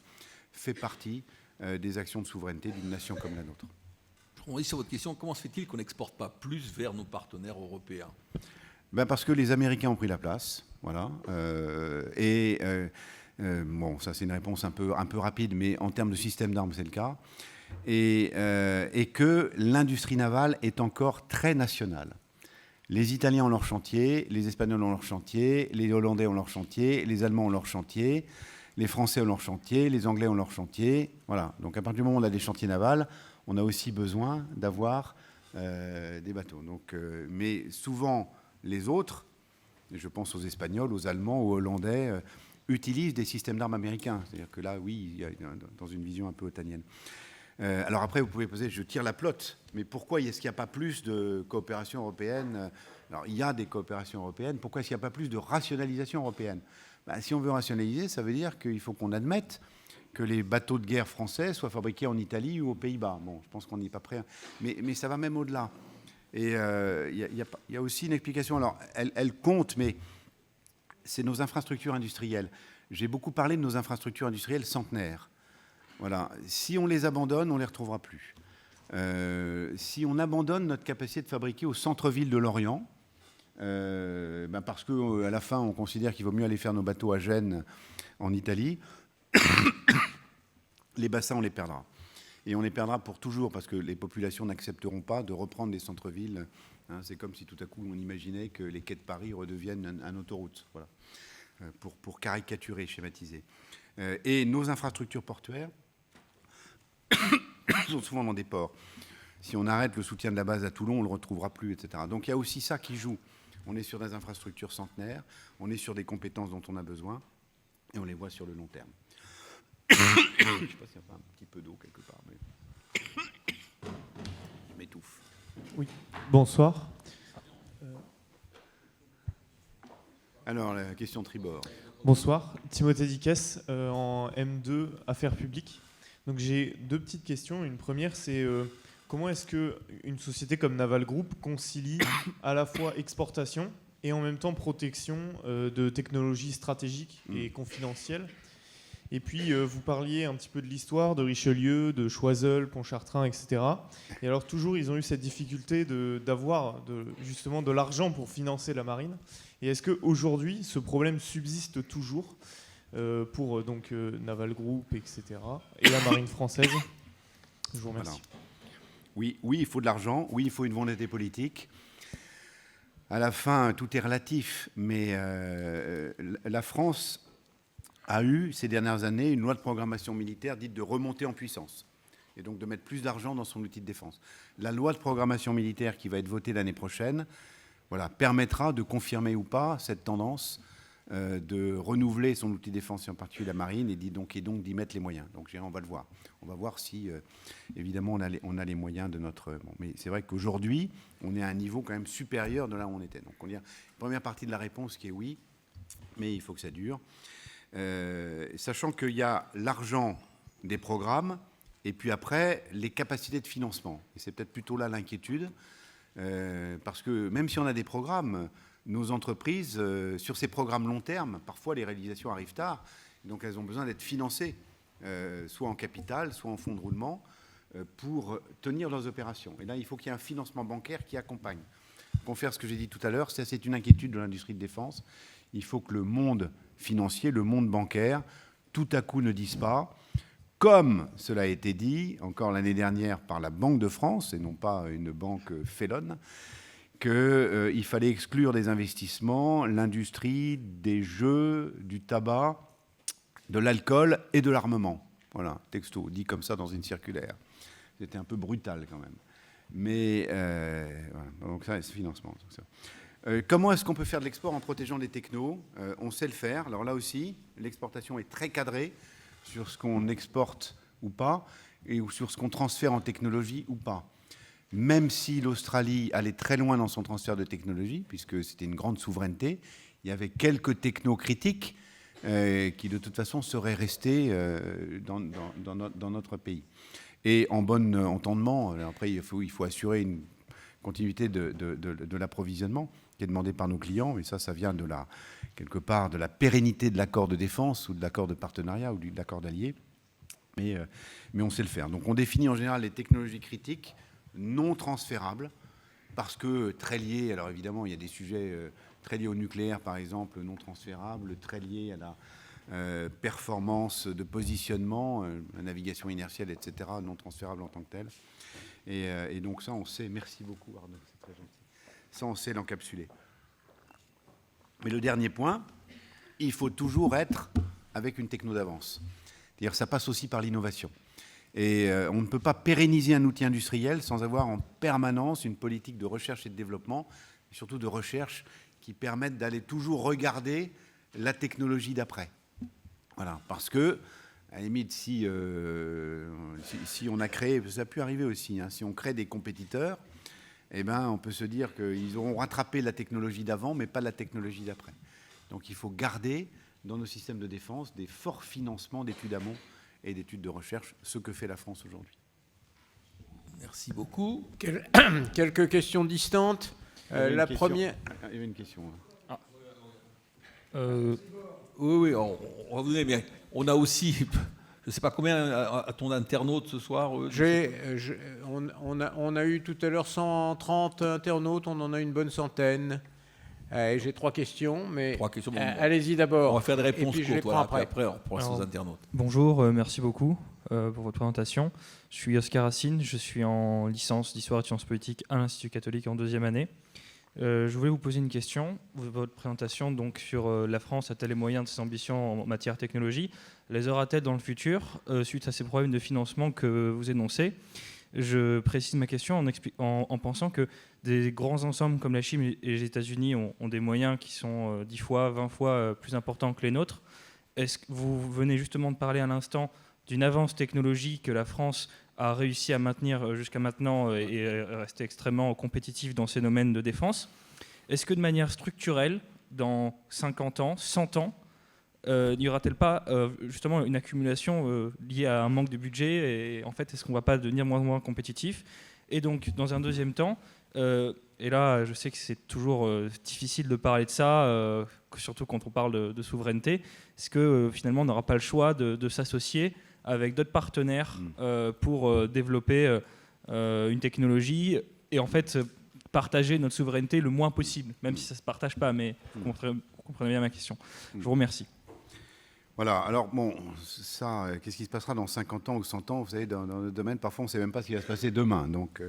[SPEAKER 3] fait partie des actions de souveraineté d'une nation comme la nôtre.
[SPEAKER 1] Je rebondis sur votre question, comment se fait-il qu'on n'exporte pas plus vers nos partenaires européens?
[SPEAKER 3] Parce que les Américains ont pris la place, voilà. Bon, ça c'est une réponse un peu rapide, mais en termes de système d'armes, c'est le cas. Et que l'industrie navale est encore très nationale. Les Italiens ont leur chantier, les Espagnols ont leur chantier, les Hollandais ont leur chantier, les Allemands ont leur chantier, les Français ont leur chantier, les Anglais ont leur chantier. Voilà. Donc à partir du moment où on a des chantiers navals, on a aussi besoin d'avoir des bateaux. Donc, mais souvent, les autres, je pense aux Espagnols, aux Allemands, aux Hollandais, utilisent des systèmes d'armes américains. C'est-à-dire que là, oui, il y a dans une vision un peu otanienne. Alors après, vous pouvez poser, je tire la plotte, mais pourquoi est-ce qu'il n'y a pas plus de coopération européenne? Alors, il y a des coopérations européennes. Pourquoi est-ce qu'il n'y a pas plus de rationalisation européenne? Si on veut rationaliser, ça veut dire qu'il faut qu'on admette que les bateaux de guerre français soient fabriqués en Italie ou aux Pays-Bas. Bon, je pense qu'on n'y est pas prêt. Mais ça va même au-delà. Et il y a aussi une explication. Alors, elle compte, mais c'est nos infrastructures industrielles. J'ai beaucoup parlé de nos infrastructures industrielles centenaires. Voilà. Si on les abandonne, on ne les retrouvera plus. Si on abandonne notre capacité de fabriquer au centre-ville de Lorient, parce qu'à la fin, on considère qu'il vaut mieux aller faire nos bateaux à Gênes, en Italie, les bassins, on les perdra. Et on les perdra pour toujours, parce que les populations n'accepteront pas de reprendre les centres-villes. C'est comme si tout à coup, on imaginait que les quais de Paris redeviennent une autoroute. Voilà. Pour caricaturer, schématiser. Et nos infrastructures portuaires sont souvent dans des ports. Si on arrête le soutien de la base à Toulon, on ne le retrouvera plus, etc. Donc il y a aussi ça qui joue. On est sur des infrastructures centenaires, on est sur des compétences dont on a besoin, et on les voit sur le long terme. Je ne sais pas s'il n'y a pas un petit peu d'eau quelque part, mais je m'étouffe.
[SPEAKER 6] Oui, bonsoir.
[SPEAKER 3] Alors, la question tribord.
[SPEAKER 6] Bonsoir, Timothée Dickès, en M2 Affaires publiques. Donc j'ai deux petites questions. Une première, c'est comment est-ce qu'une société comme Naval Group concilie à la fois exportation et en même temps protection de technologies stratégiques et confidentielles? Et puis vous parliez un petit peu de l'histoire de Richelieu, de Choiseul, Pontchartrain, etc. Et alors toujours, ils ont eu cette difficulté d'avoir justement de l'argent pour financer la marine. Et est-ce qu'aujourd'hui, ce problème subsiste toujours pour Naval Group, etc. et la marine française? Je vous remercie.
[SPEAKER 3] Voilà. Oui, il faut de l'argent. Oui, il faut une volonté politique. À la fin, tout est relatif. Mais la France a eu, ces dernières années, une loi de programmation militaire dite de remontée en puissance. Et donc de mettre plus d'argent dans son outil de défense. La loi de programmation militaire qui va être votée l'année prochaine, permettra de confirmer ou pas cette tendance de renouveler son outil de défense, et en particulier la marine, et donc d'y mettre les moyens. Donc on va le voir. On va voir si, évidemment, on a les moyens de notre... Bon, mais c'est vrai qu'aujourd'hui, on est à un niveau quand même supérieur de là où on était. Donc on y a une première partie de la réponse qui est oui, mais il faut que ça dure. Sachant qu'il y a l'argent des programmes et puis après les capacités de financement. Et c'est peut-être plutôt là l'inquiétude, parce que même si on a des programmes, nos entreprises, sur ces programmes long terme, parfois les réalisations arrivent tard, donc elles ont besoin d'être financées, soit en capital, soit en fonds de roulement, pour tenir leurs opérations. Et là, il faut qu'il y ait un financement bancaire qui accompagne. Pour faire ce que j'ai dit tout à l'heure, ça c'est une inquiétude de l'industrie de défense. Il faut que le monde financier, le monde bancaire, tout à coup ne dise pas, comme cela a été dit encore l'année dernière par la Banque de France, et non pas une banque félonne, qu'il fallait exclure des investissements l'industrie des jeux, du tabac, de l'alcool et de l'armement. Voilà, texto, dit comme ça dans une circulaire. C'était un peu brutal quand même. Mais voilà, donc ça, c'est financement. Comment est-ce qu'on peut faire de l'export en protégeant les technos? On sait le faire. Alors là aussi, l'exportation est très cadrée sur ce qu'on exporte ou pas, et sur ce qu'on transfère en technologie ou pas. Même si l'Australie allait très loin dans son transfert de technologie, puisque c'était une grande souveraineté, il y avait quelques technos critiques qui de toute façon seraient restés dans notre pays. Et en bon entendement, après il faut assurer une continuité de l'approvisionnement qui est demandé par nos clients, et ça vient quelque part de la pérennité de l'accord de défense ou de l'accord de partenariat ou de l'accord d'alliés, mais on sait le faire. Donc on définit en général les technologies critiques non transférables, parce que très liées, alors évidemment il y a des sujets très liés au nucléaire par exemple, non transférables, très liés à la performance de positionnement, la navigation inertielle, etc., non transférables en tant que telles. Et donc ça on sait, merci beaucoup Arnaud, c'est très gentil, ça on sait l'encapsuler. Mais le dernier point, il faut toujours être avec une techno d'avance. C'est-à-dire ça passe aussi par l'innovation. Et on ne peut pas pérenniser un outil industriel sans avoir en permanence une politique de recherche et de développement, et surtout de recherche qui permette d'aller toujours regarder la technologie d'après. Voilà, parce que, à la limite, si on a créé, ça a pu arriver aussi, hein, si on crée des compétiteurs, eh ben, on peut se dire qu'ils auront rattrapé la technologie d'avant, mais pas la technologie d'après. Donc il faut garder dans nos systèmes de défense des forts financements d'études amont et d'études de recherche, ce que fait la France aujourd'hui.
[SPEAKER 1] Merci beaucoup.
[SPEAKER 2] Quelques questions distantes. La première...
[SPEAKER 3] Il y avait une question. Hein.
[SPEAKER 1] Oui, on va vous donner, mais on a aussi, je ne sais pas combien à ton internaute ce soir.
[SPEAKER 2] On a eu tout à l'heure 130 internautes, on en a une bonne centaine. J'ai 3 questions, mais allez-y d'abord.
[SPEAKER 1] On va faire des réponses
[SPEAKER 2] courtes,
[SPEAKER 1] voilà, après on pourra aux internautes.
[SPEAKER 7] Bonjour, merci beaucoup pour votre présentation. Je suis Oscar Racine, je suis en licence d'histoire et de sciences politiques à l'Institut catholique en 2e année. Je voulais vous poser une question. Votre présentation donc, sur la France a-t-elle les moyens de ses ambitions en matière de technologie? Les aura-t-elle dans le futur suite à ces problèmes de financement que vous énoncez? Je précise ma question en pensant que des grands ensembles comme la Chine et les États-Unis ont des moyens qui sont 10 fois, 20 fois plus importants que les nôtres. Est-ce que vous venez justement de parler à l'instant d'une avance technologique que la France a réussi à maintenir jusqu'à maintenant et rester extrêmement compétitif dans ces domaines de défense? Est-ce que de manière structurelle, dans 50 ans, 100 ans, n'y aura-t-il pas justement une accumulation liée à un manque de budget et en fait, est-ce qu'on ne va pas devenir moins compétitif? Et donc, dans un deuxième temps, et là, je sais que c'est toujours difficile de parler de ça, surtout quand on parle de souveraineté, est-ce que finalement, on n'aura pas le choix de s'associer avec d'autres partenaires pour développer une technologie et en fait partager notre souveraineté le moins possible, même si ça ne se partage pas, mais vous comprenez bien ma question. Je vous remercie.
[SPEAKER 3] Voilà, alors bon, ça, qu'est-ce qui se passera dans 50 ans ou 100 ans? Vous savez, dans notre domaine, parfois on ne sait même pas ce qui va se passer demain. Donc,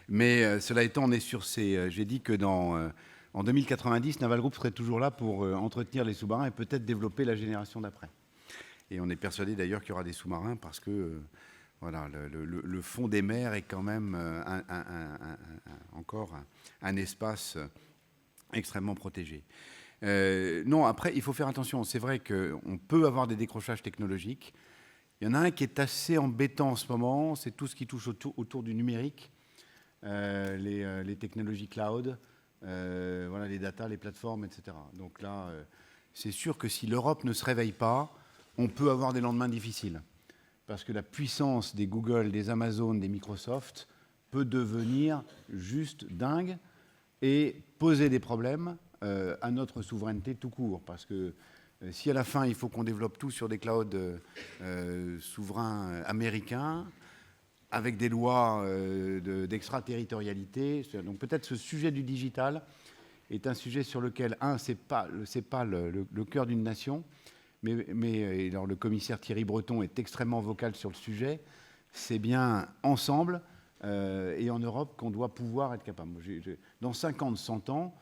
[SPEAKER 3] mais cela étant, on est sur ces... J'ai dit que en 2090, Naval Group serait toujours là pour entretenir les sous-marins et peut-être développer la génération d'après. Et on est persuadé d'ailleurs qu'il y aura des sous-marins parce que voilà, le fond des mers est quand même encore un espace extrêmement protégé. Non, après, il faut faire attention. C'est vrai qu'on peut avoir des décrochages technologiques. Il y en a un qui est assez embêtant en ce moment, c'est tout ce qui touche autour du numérique, les technologies cloud, voilà, les data, les plateformes, etc. Donc là, c'est sûr que si l'Europe ne se réveille pas, on peut avoir des lendemains difficiles. Parce que la puissance des Google, des Amazon, des Microsoft peut devenir juste dingue et poser des problèmes à notre souveraineté tout court. Parce que si à la fin, il faut qu'on développe tout sur des clouds souverains américains, avec des lois d'extraterritorialité, donc peut-être ce sujet du digital est un sujet sur lequel, c'est pas le cœur d'une nation, mais alors le commissaire Thierry Breton est extrêmement vocal sur le sujet. C'est bien ensemble et en Europe qu'on doit pouvoir être capable. Dans 50, 100 ans,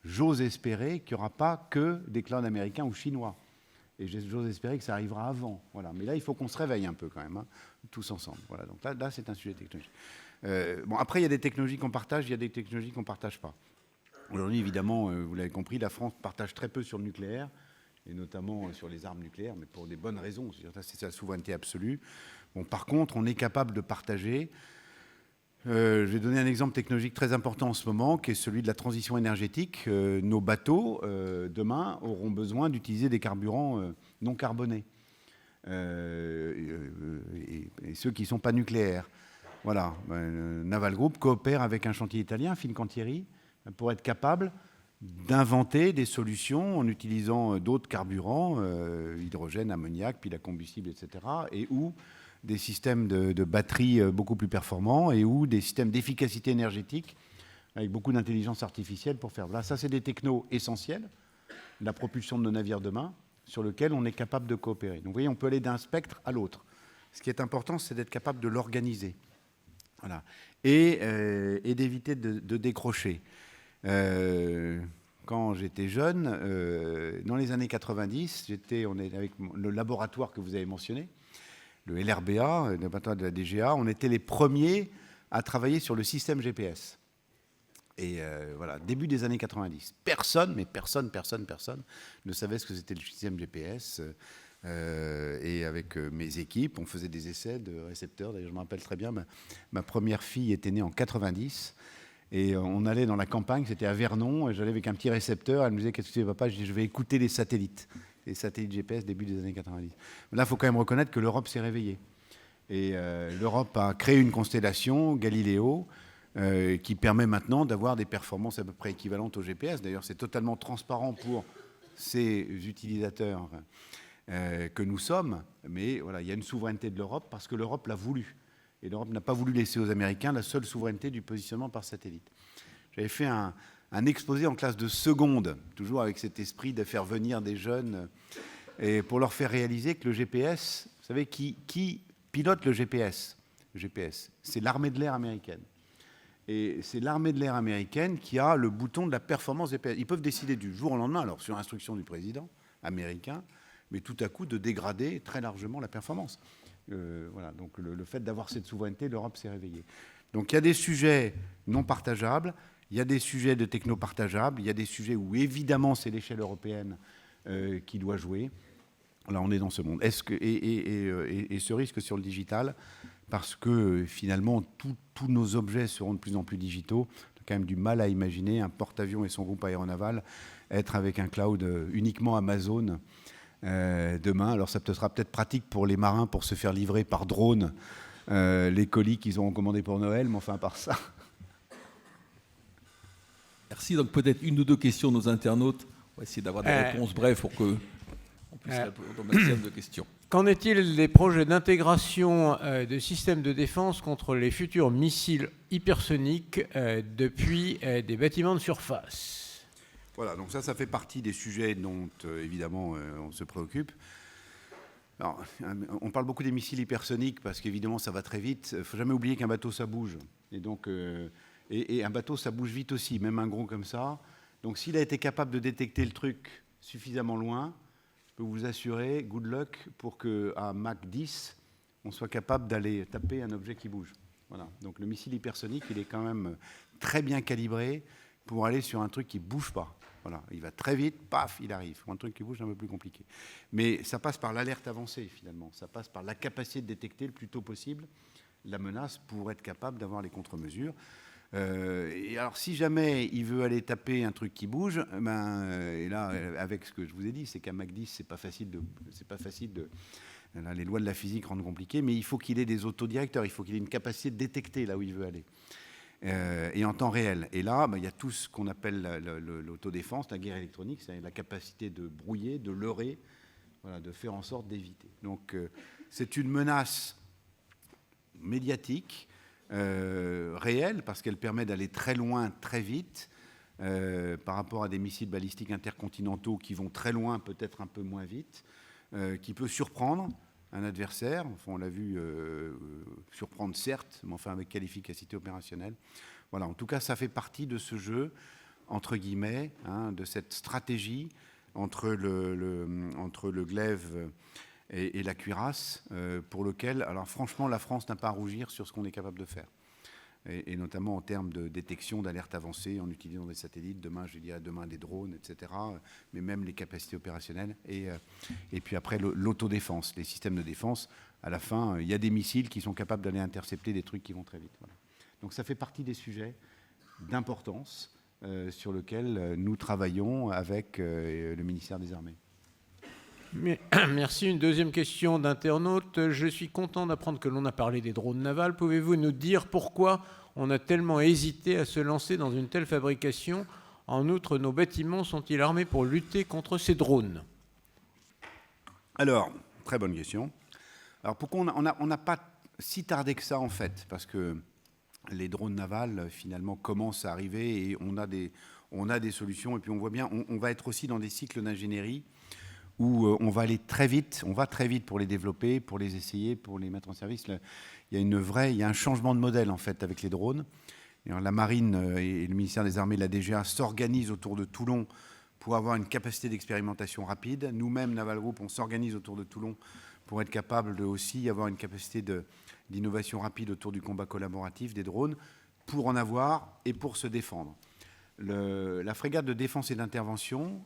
[SPEAKER 3] j'ose espérer qu'il n'y aura pas que des clouds américains ou chinois. Et j'ose espérer que ça arrivera avant. Voilà. Mais là, il faut qu'on se réveille un peu quand même, tous ensemble. Voilà. Donc là c'est un sujet technologique. Après, il y a des technologies qu'on partage, il y a des technologies qu'on ne partage pas. Aujourd'hui, évidemment, vous l'avez compris, la France partage très peu sur le nucléaire, et notamment sur les armes nucléaires, mais pour des bonnes raisons. C'est sa souveraineté absolue. Bon, par contre, on est capable de partager. Je vais donner un exemple technologique très important en ce moment, qui est celui de la transition énergétique. Nos bateaux, demain, auront besoin d'utiliser des carburants non carbonés. Et ceux qui ne sont pas nucléaires. Voilà. Naval Group coopère avec un chantier italien, Fincantieri, pour être capable d'inventer des solutions en utilisant d'autres carburants, hydrogène, ammoniac, piles à combustible, etc., et où des systèmes de batteries beaucoup plus performants et ou des systèmes d'efficacité énergétique avec beaucoup d'intelligence artificielle pour faire. Là, ça, c'est des technos essentiels, la propulsion de nos navires demain, sur lequel on est capable de coopérer. Donc, vous voyez, on peut aller d'un spectre à l'autre. Ce qui est important, c'est d'être capable de l'organiser. Voilà. Et d'éviter de décrocher. Quand j'étais jeune, dans les années 90, on est avec le laboratoire que vous avez mentionné, le LRBA, le laboratoire de la DGA, on était les premiers à travailler sur le système GPS. Et voilà, début des années 90. Personne ne savait ce que c'était le système GPS. Et avec mes équipes, on faisait des essais de récepteurs. D'ailleurs, je me rappelle très bien, ma première fille était née en 90. Et on allait dans la campagne, c'était à Vernon, et j'allais avec un petit récepteur. Elle me disait, qu'est-ce que tu fais, papa? Je dis, je vais écouter les satellites GPS début des années 90. Là, il faut quand même reconnaître que l'Europe s'est réveillée. Et l'Europe a créé une constellation, Galileo, qui permet maintenant d'avoir des performances à peu près équivalentes au GPS. D'ailleurs, c'est totalement transparent pour ces utilisateurs que nous sommes. Mais voilà, il y a une souveraineté de l'Europe parce que l'Europe l'a voulu. Et l'Europe n'a pas voulu laisser aux Américains la seule souveraineté du positionnement par satellite. J'avais fait un exposé en classe de seconde, toujours avec cet esprit de faire venir des jeunes, et pour leur faire réaliser que le GPS, vous savez, qui pilote le GPS? Le GPS, c'est l'armée de l'air américaine. Et c'est l'armée de l'air américaine qui a le bouton de la performance GPS. Ils peuvent décider du jour au lendemain, alors sur instruction du président américain, mais tout à coup de dégrader très largement la performance. Voilà, donc le fait d'avoir cette souveraineté, l'Europe s'est réveillée. Donc il y a des sujets non partageables, il y a des sujets de techno partageables, il y a des sujets où évidemment c'est l'échelle européenne qui doit jouer. Là, on est dans ce monde. Et ce risque sur le digital, parce que finalement tous nos objets seront de plus en plus digitaux. On a quand même du mal à imaginer un porte-avions et son groupe aéronaval être avec un cloud uniquement Amazon. Demain, alors ça sera peut-être pratique pour les marins pour se faire livrer par drone les colis qu'ils ont commandés pour Noël, mais enfin à part ça.
[SPEAKER 1] Merci. Donc peut-être une ou deux questions de nos internautes. On va essayer d'avoir des réponses brèves pour qu'on puisse répondre au maximum de questions.
[SPEAKER 2] Qu'en est-il des projets d'intégration de systèmes de défense contre les futurs missiles hypersoniques depuis des bâtiments de surface?
[SPEAKER 3] Voilà, donc ça fait partie des sujets dont, évidemment, on se préoccupe. Alors, on parle beaucoup des missiles hypersoniques parce qu'évidemment, ça va très vite. Il ne faut jamais oublier qu'un bateau, ça bouge. Et donc, et un bateau, ça bouge vite aussi, même un gros comme ça. Donc, s'il a été capable de détecter le truc suffisamment loin, je peux vous assurer, good luck, pour qu'à Mach 10, on soit capable d'aller taper un objet qui bouge. Voilà. Donc, le missile hypersonique, il est quand même très bien calibré pour aller sur un truc qui ne bouge pas. Voilà, il va très vite, paf, il arrive. Un truc qui bouge, c'est un peu plus compliqué. Mais ça passe par l'alerte avancée, finalement. Ça passe par la capacité de détecter le plus tôt possible la menace pour être capable d'avoir les contre-mesures. Et alors, si jamais il veut aller taper un truc qui bouge, et là, avec ce que je vous ai dit, c'est qu'à Mach 10, c'est pas facile de là, les lois de la physique rendent compliqué, mais il faut qu'il ait des autodirecteurs, il faut qu'il ait une capacité de détecter là où il veut aller. Et en temps réel. Et là, il y a tout ce qu'on appelle l'autodéfense, la guerre électronique, c'est la capacité de brouiller, de leurrer, voilà, de faire en sorte d'éviter. Donc, c'est une menace médiatique, réelle, parce qu'elle permet d'aller très loin, très vite, par rapport à des missiles balistiques intercontinentaux qui vont très loin, peut-être un peu moins vite, qui peut surprendre un adversaire. Enfin, on l'a vu surprendre, certes, mais enfin avec quelle efficacité opérationnelle. Voilà, en tout cas, ça fait partie de ce jeu, entre guillemets, de cette stratégie entre le glaive et la cuirasse, pour lequel, alors franchement, la France n'a pas à rougir sur ce qu'on est capable de faire. Et notamment en termes de détection, d'alerte avancée, en utilisant des satellites, demain des drones, etc., mais même les capacités opérationnelles. Et puis après, l'autodéfense, les systèmes de défense. À la fin, il y a des missiles qui sont capables d'aller intercepter des trucs qui vont très vite. Voilà. Donc ça fait partie des sujets d'importance sur lesquels nous travaillons avec le ministère des Armées.
[SPEAKER 2] Merci. Une deuxième question d'internaute. Je suis content d'apprendre que l'on a parlé des drones navals. Pouvez-vous nous dire pourquoi on a tellement hésité à se lancer dans une telle fabrication? En outre, nos bâtiments sont-ils armés pour lutter contre ces drones?
[SPEAKER 3] Alors, très bonne question. Alors, pourquoi on n'a pas si tardé que ça, en fait? Parce que les drones navals, finalement, commencent à arriver et on a des solutions. Et puis, on voit bien, on va être aussi dans des cycles d'ingénierie où on va aller très vite, on va très vite pour les développer, pour les essayer, pour les mettre en service. Il y a un changement de modèle, en fait, avec les drones. Et alors, la Marine et le ministère des Armées, la DGA, s'organisent autour de Toulon pour avoir une capacité d'expérimentation rapide. Nous-mêmes, Naval Group, on s'organise autour de Toulon pour être capable de aussi avoir une capacité d'innovation rapide autour du combat collaboratif des drones, pour en avoir et pour se défendre. La frégate de défense et d'intervention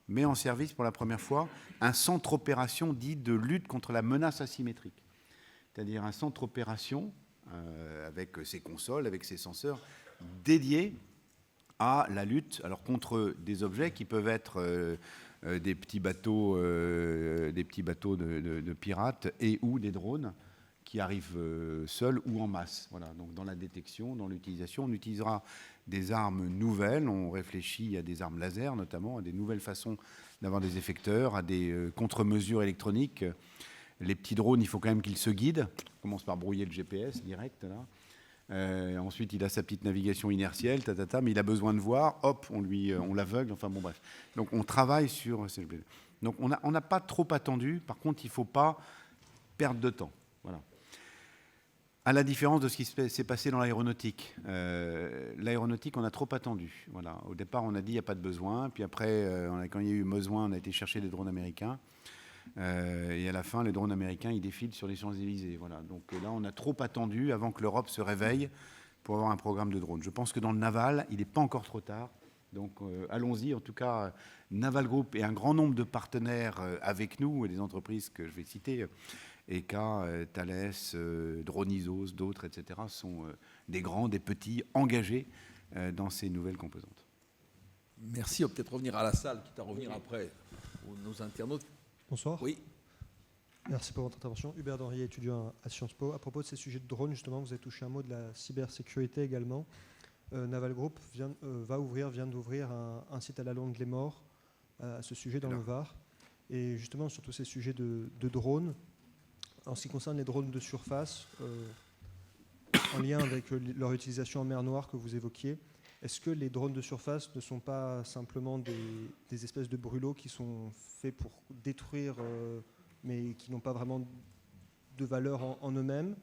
[SPEAKER 3] met en service pour la première fois un centre opération dit de lutte contre la menace asymétrique. C'est-à-dire un centre opération avec ses consoles, avec ses senseurs, dédié à la lutte contre des objets qui peuvent être des petits bateaux de pirates et ou des drones qui arrivent seuls ou en masse. Voilà. Donc dans la détection, dans l'utilisation, on utilisera des armes nouvelles. On réfléchit à des armes laser notamment, à des nouvelles façons d'avoir des effecteurs, à des contre-mesures électroniques. Les petits drones, il faut quand même qu'ils se guident. On commence par brouiller le GPS direct là. Ensuite, il a sa petite navigation inertielle, mais il a besoin de voir. Hop, on l'aveugle. Enfin bon, bref. Donc on travaille sur. Donc on n'a pas trop attendu. Par contre, il ne faut pas perdre de temps. Voilà. À la différence de ce qui s'est passé dans l'aéronautique. L'aéronautique, on a trop attendu. Voilà. Au départ, on a dit il n'y a pas de besoin. Puis après, quand il y a eu besoin, on a été chercher des drones américains. Et à la fin, les drones américains, ils défilent sur les Champs-Élysées. Voilà. Donc là, on a trop attendu avant que l'Europe se réveille pour avoir un programme de drones. Je pense que dans le naval, il n'est pas encore trop tard. Donc allons-y. En tout cas, Naval Group et un grand nombre de partenaires avec nous, et des entreprises que je vais citer, ECA, Thales, Dronisos, d'autres, etc., sont des grands, des petits, engagés dans ces nouvelles composantes.
[SPEAKER 1] Merci. On va peut-être revenir à la salle, quitte à revenir après nos internautes.
[SPEAKER 8] Bonsoir.
[SPEAKER 1] Oui.
[SPEAKER 8] Merci pour votre intervention. Hubert Denrier, étudiant à Sciences Po. À propos de ces sujets de drones, justement, vous avez touché un mot de la cybersécurité également. Naval Group vient d'ouvrir un site à la Longue-les-Morts à ce sujet dans le Var. Et justement, sur tous ces sujets de drones, en ce qui concerne les drones de surface, en lien avec leur utilisation en mer Noire que vous évoquiez, est-ce que les drones de surface ne sont pas simplement des espèces de brûlots qui sont faits pour détruire, mais qui n'ont pas vraiment de valeur en eux-mêmes?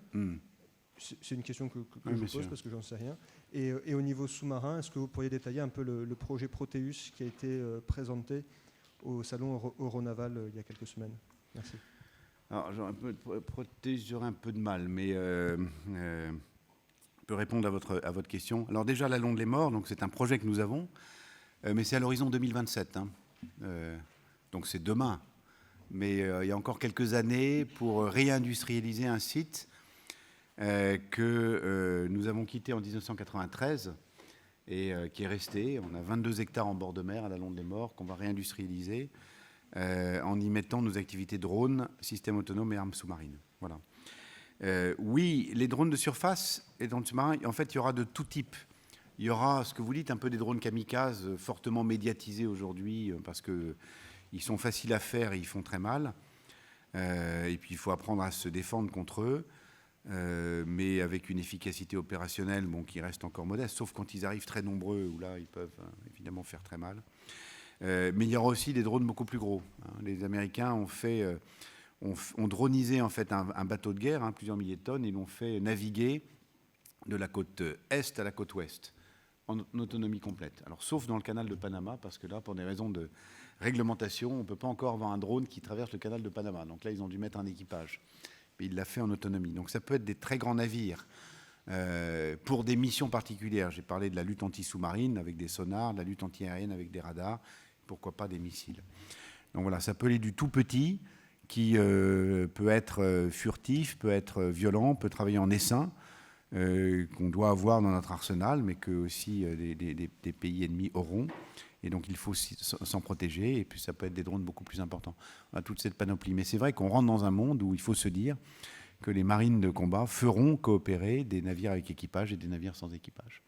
[SPEAKER 8] C'est une question que je vous pose parce que j'en sais rien. Et au niveau sous-marin, est-ce que vous pourriez détailler un peu le projet Proteus qui a été présenté au salon Euronaval il y a quelques semaines? Merci.
[SPEAKER 3] Alors, j'aurais un peu de mal, mais je peux répondre à votre question. Alors déjà, la Longue-les-Morts, donc c'est un projet que nous avons, mais c'est à l'horizon 2027. Donc c'est demain. Mais il y a encore quelques années pour réindustrialiser un site que nous avons quitté en 1993 et qui est resté. On a 22 hectares en bord de mer à la Londe-les-Morts qu'on va réindustrialiser en y mettant nos activités drones, systèmes autonomes et armes sous-marines. Voilà. Oui, les drones de surface et drones sous-marins, en fait, il y aura de tout type. Il y aura, ce que vous dites, un peu des drones kamikazes fortement médiatisés aujourd'hui parce qu'ils sont faciles à faire et ils font très mal. Et puis, il faut apprendre à se défendre contre eux, mais avec une efficacité opérationnelle qui reste encore modeste, sauf quand ils arrivent très nombreux, où là, ils peuvent évidemment faire très mal. Mais il y aura aussi des drones beaucoup plus gros. Les Américains ont dronisé en fait un bateau de guerre, plusieurs milliers de tonnes, et l'ont fait naviguer de la côte est à la côte ouest, en autonomie complète. Alors, sauf dans le canal de Panama, parce que là, pour des raisons de réglementation, on ne peut pas encore avoir un drone qui traverse le canal de Panama. Donc là, ils ont dû mettre un équipage. Mais il l'a fait en autonomie. Donc ça peut être des très grands navires pour des missions particulières. J'ai parlé de la lutte anti-sous-marine avec des sonars, de la lutte anti-aérienne avec des radars, pourquoi pas des missiles. Donc voilà, ça peut aller du tout petit, qui peut être furtif, peut être violent, peut travailler en essaim, qu'on doit avoir dans notre arsenal, mais que aussi des pays ennemis auront. Et donc, il faut s'en protéger. Et puis, ça peut être des drones beaucoup plus importants. On a toute cette panoplie. Mais c'est vrai qu'on rentre dans un monde où il faut se dire que les marines de combat feront coopérer des navires avec équipage et des navires sans équipage.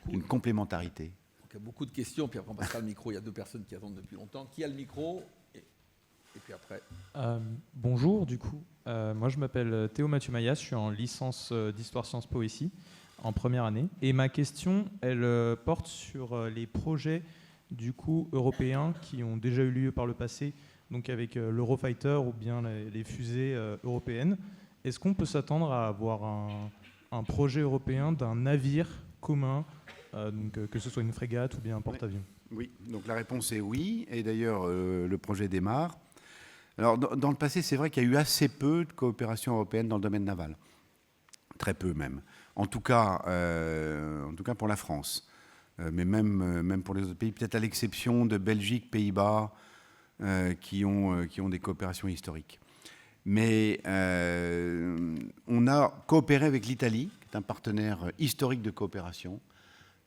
[SPEAKER 3] Une complémentarité.
[SPEAKER 1] Donc, il y a beaucoup de questions. Puis après, on passera le micro. Il y a deux personnes qui attendent depuis longtemps. Qui a le micro ? Et puis après.
[SPEAKER 9] Bonjour, du coup. Moi, je m'appelle Théo Mathieu Maillas. Je suis en licence d'Histoire Sciences Po ici, en première année. Et ma question, elle porte sur les projets du coup européens qui ont déjà eu lieu par le passé, donc avec l'Eurofighter ou bien les fusées européennes. Est-ce qu'on peut s'attendre à avoir un projet européen d'un navire commun, donc, que ce soit une frégate ou bien un porte-avions ?
[SPEAKER 3] Oui, donc la réponse est oui. Et d'ailleurs, le projet démarre. Alors, dans le passé, c'est vrai qu'il y a eu assez peu de coopération européenne dans le domaine naval. Très peu même. En tout cas pour la France. Mais même pour les autres pays, peut-être à l'exception de Belgique, Pays-Bas, qui ont des coopérations historiques. Mais on a coopéré avec l'Italie, qui est un partenaire historique de coopération,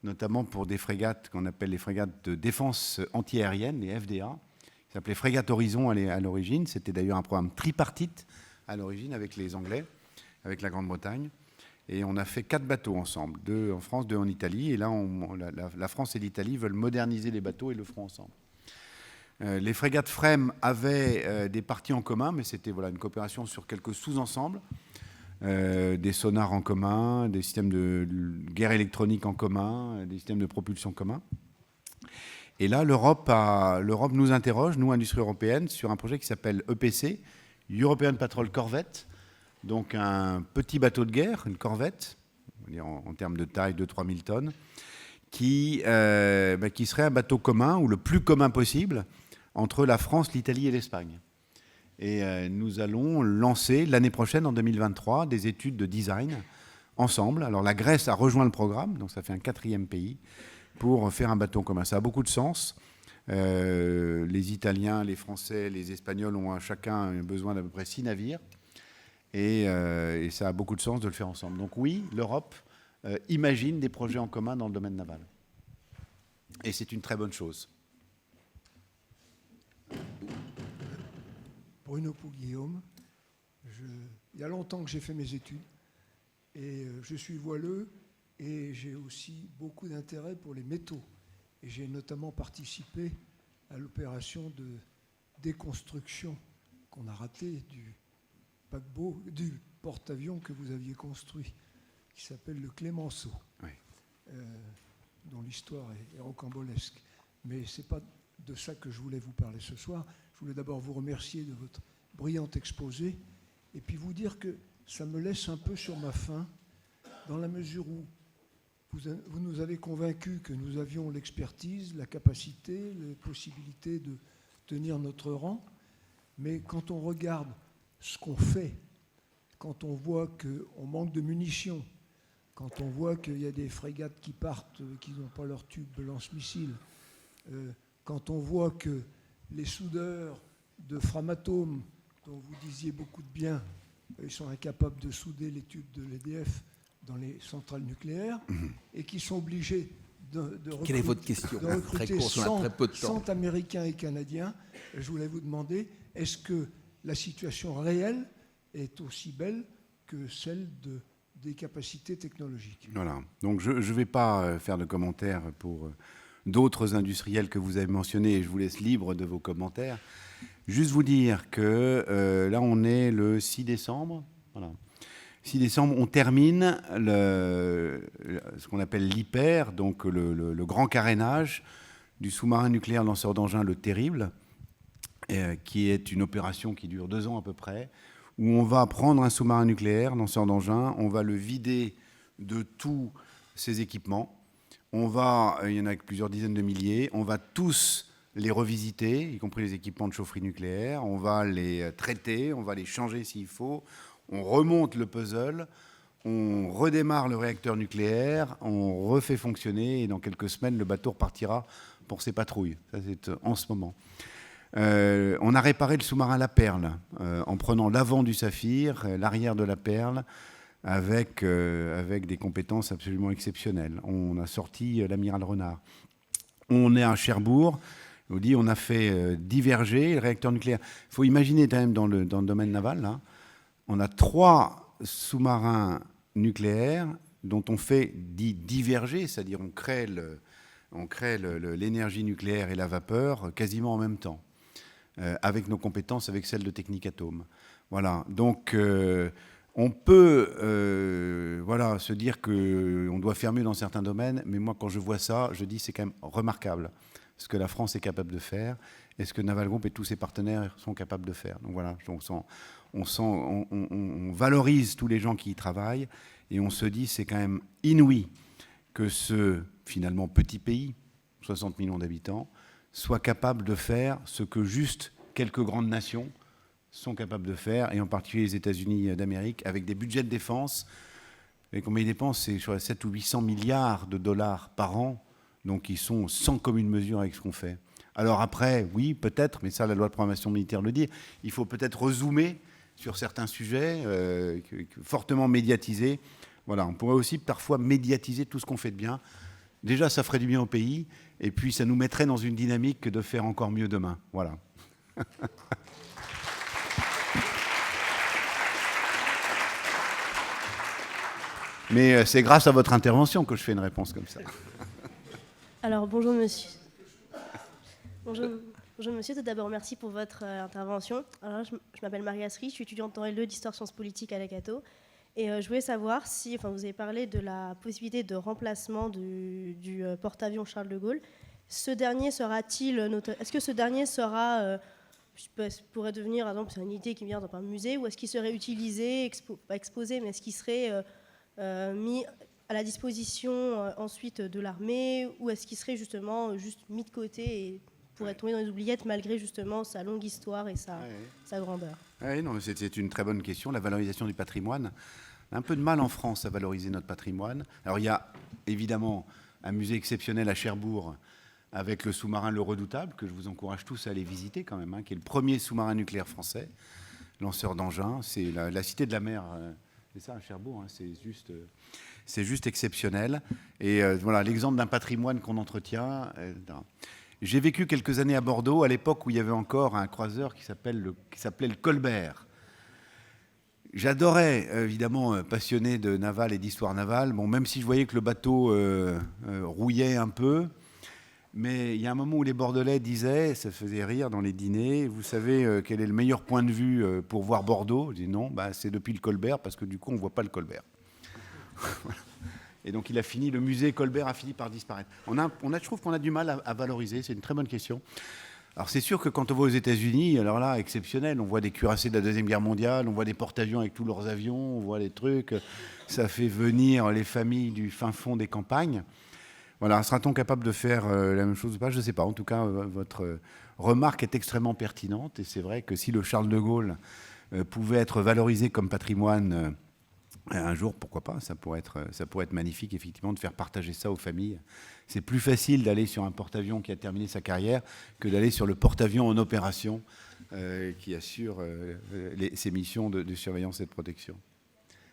[SPEAKER 3] notamment pour des frégates qu'on appelle les frégates de défense antiaérienne, les FDA. Ça s'appelait Frégate Horizon à l'origine. C'était d'ailleurs un programme tripartite à l'origine avec les Anglais, avec la Grande-Bretagne. Et on a fait 4 bateaux ensemble, 2 en France, 2 en Italie. Et là, la France et l'Italie veulent moderniser les bateaux et le feront ensemble. Les frégates FREMM avaient des parties en commun, mais c'était une coopération sur quelques sous-ensembles. Des sonars en commun, des systèmes de guerre électronique en commun, des systèmes de propulsion communs. Et là, l'Europe nous interroge, nous, industrie européenne, sur un projet qui s'appelle EPC, European Patrol Corvette, donc un petit bateau de guerre, une corvette, on va dire en termes de taille, 2-3 000 tonnes, qui serait un bateau commun, ou le plus commun possible, entre la France, l'Italie et l'Espagne. Et nous allons lancer l'année prochaine, en 2023, des études de design ensemble. Alors la Grèce a rejoint le programme, donc ça fait un 4e pays, pour faire un bateau commun. Ça a beaucoup de sens. Les Italiens, les Français, les Espagnols ont chacun besoin d'à peu près 6 navires. Et ça a beaucoup de sens de le faire ensemble. Donc oui, l'Europe imagine des projets en commun dans le domaine naval. Et c'est une très bonne chose.
[SPEAKER 10] Bruno Pou-Guillaume. Il y a longtemps que j'ai fait mes études. Et je suis voileux. Et j'ai aussi beaucoup d'intérêt pour les métaux. Et j'ai notamment participé à l'opération de déconstruction qu'on a ratée du paquebot, du porte-avions que vous aviez construit, qui s'appelle le Clémenceau, oui. Dont l'histoire est rocambolesque. Mais ce n'est pas de ça que je voulais vous parler ce soir. Je voulais d'abord vous remercier de votre brillant exposé et puis vous dire que ça me laisse un peu sur ma faim, dans la mesure où vous nous avez convaincus que nous avions l'expertise, la capacité, les possibilités de tenir notre rang. Mais quand on regarde ce qu'on fait, quand on voit qu'on manque de munitions, quand on voit qu'il y a des frégates qui partent, qui n'ont pas leur tube de lance-missiles, quand on voit que les soudeurs de Framatome, dont vous disiez beaucoup de bien, ils sont incapables de souder les tubes de l'EDF dans les centrales nucléaires et qui sont obligés de
[SPEAKER 1] Quelle est votre question?
[SPEAKER 10] de recruter
[SPEAKER 1] Très courte, on a très peu de temps.
[SPEAKER 10] 100 Américains et Canadiens. Je voulais vous demander, est-ce que la situation réelle est aussi belle que celle des capacités technologiques?
[SPEAKER 3] Voilà. Donc je ne vais pas faire de commentaires pour d'autres industriels que vous avez mentionnés, et je vous laisse libre de vos commentaires. Juste vous dire que là, on est le 6 décembre. Voilà. 6 décembre, on termine ce qu'on appelle l'hyper, donc le grand carénage du sous-marin nucléaire lanceur d'engins, le Terrible, qui est une opération qui dure 2 ans à peu près, où on va prendre un sous-marin nucléaire lanceur d'engins, on va le vider de tous ses équipements, il y en a plusieurs dizaines de milliers, on va tous les revisiter, y compris les équipements de chaufferie nucléaire, on va les traiter, on va les changer s'il faut, on remonte le puzzle, on redémarre le réacteur nucléaire, on refait fonctionner, et dans quelques semaines, le bateau repartira pour ses patrouilles. Ça, c'est en ce moment. On a réparé le sous-marin La Perle en prenant l'avant du Saphir, l'arrière de La Perle, avec des compétences absolument exceptionnelles. On a sorti l'amiral Renard. On est à Cherbourg. Je vous dis, on a fait diverger le réacteur nucléaire. Il faut imaginer quand même dans le domaine naval, là, on a 3 sous-marins nucléaires dont on fait diverger, c'est-à-dire on crée l'énergie nucléaire et la vapeur quasiment en même temps, avec nos compétences, avec celles de Technic Atome. Voilà. Donc on peut se dire qu'on doit faire mieux dans certains domaines, mais moi quand je vois ça, je dis c'est quand même remarquable ce que la France est capable de faire et ce que Naval Group et tous ses partenaires sont capables de faire. Donc voilà, on valorise tous les gens qui y travaillent et on se dit c'est quand même inouï que ce finalement petit pays, 60 millions d'habitants, soit capable de faire ce que juste quelques grandes nations sont capables de faire, et en particulier les États-Unis d'Amérique, avec des budgets de défense. Et combien ils dépensent, c'est sur 7 ou 800 milliards de dollars par an, donc ils sont sans commune mesure avec ce qu'on fait. Alors après, oui, peut-être, mais ça, la loi de programmation militaire le dit, il faut peut-être rezoomer sur certains sujets fortement médiatisés. Voilà, on pourrait aussi parfois médiatiser tout ce qu'on fait de bien. Déjà, ça ferait du bien au pays, et puis ça nous mettrait dans une dynamique de faire encore mieux demain. Voilà. Mais c'est grâce à votre intervention que je fais une réponse comme ça.
[SPEAKER 11] Alors, bonjour monsieur. Bonjour monsieur, tout d'abord merci pour votre intervention. Alors, je m'appelle Marie Assery, je suis étudiante en L2 d'histoire sciences politiques à la Cato. Et je voulais savoir si, vous avez parlé de la possibilité de remplacement du porte-avions Charles de Gaulle. Est-ce que ce dernier sera, pourrait devenir, par exemple, c'est une idée qui vient dans un musée, ou est-ce qu'il serait utilisé, pas exposé, mais est-ce qu'il serait mis à la disposition ensuite de l'armée, ou est-ce qu'il serait justement juste mis de côté et pourrait tomber dans les oubliettes malgré justement sa longue histoire et sa grandeur?
[SPEAKER 3] Oui, non, c'est une très bonne question. La valorisation du patrimoine. On a un peu de mal en France à valoriser notre patrimoine. Alors il y a évidemment un musée exceptionnel à Cherbourg avec le sous-marin Le Redoutable, que je vous encourage tous à aller visiter quand même, qui est le premier sous-marin nucléaire français, lanceur d'engins. C'est la cité de la mer, c'est ça à Cherbourg, c'est juste exceptionnel. Et voilà l'exemple d'un patrimoine qu'on entretient. J'ai vécu quelques années à Bordeaux, à l'époque où il y avait encore un croiseur qui s'appelait le Colbert. J'adorais, évidemment, passionné de naval et d'histoire navale, même si je voyais que le bateau rouillait un peu. Mais il y a un moment où les Bordelais disaient, ça faisait rire dans les dîners, vous savez quel est le meilleur point de vue pour voir Bordeaux? Je dis non, c'est depuis le Colbert, parce que du coup, on ne voit pas le Colbert. Et donc, le musée Colbert a fini par disparaître. Je trouve qu'on a du mal à valoriser, c'est une très bonne question. Alors, c'est sûr que quand on va aux États-Unis, alors là, exceptionnel, on voit des cuirassés de la Deuxième Guerre mondiale, on voit des porte-avions avec tous leurs avions, on voit des trucs, ça fait venir les familles du fin fond des campagnes. Voilà, sera-t-on capable de faire la même chose ou pas? Je ne sais pas. En tout cas, votre remarque est extrêmement pertinente, et c'est vrai que si le Charles de Gaulle pouvait être valorisé comme patrimoine un jour, pourquoi pas, ça pourrait être magnifique, effectivement, de faire partager ça aux familles. C'est plus facile d'aller sur un porte-avions qui a terminé sa carrière que d'aller sur le porte-avions en opération qui assure ces missions de surveillance et de protection.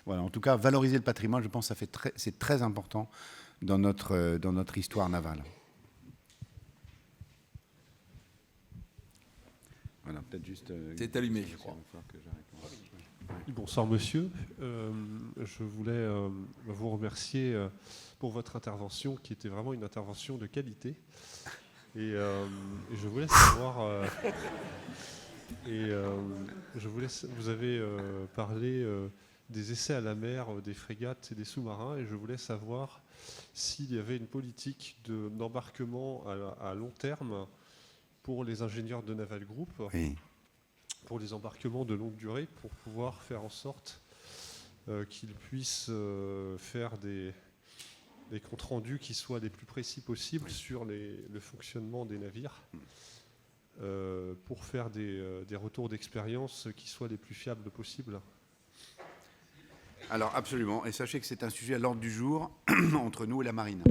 [SPEAKER 3] Voilà, en tout cas, valoriser le patrimoine, je pense que c'est très important dans notre histoire navale. Voilà, peut-être juste...
[SPEAKER 1] c'est allumé, je crois.
[SPEAKER 12] Bonsoir monsieur, je voulais vous remercier pour votre intervention qui était vraiment une intervention de qualité et je voulais savoir vous avez parlé des essais à la mer, des frégates et des sous-marins et je voulais savoir s'il y avait une politique d'embarquement à long terme pour les ingénieurs de Naval Group.
[SPEAKER 3] Oui.
[SPEAKER 12] Pour les embarquements de longue durée, pour pouvoir faire en sorte qu'ils puissent faire des comptes rendus qui soient les plus précis possibles sur le fonctionnement des navires, pour faire des retours d'expérience qui soient les plus fiables possibles.
[SPEAKER 3] Alors absolument, et sachez que c'est un sujet à l'ordre du jour entre nous et la marine.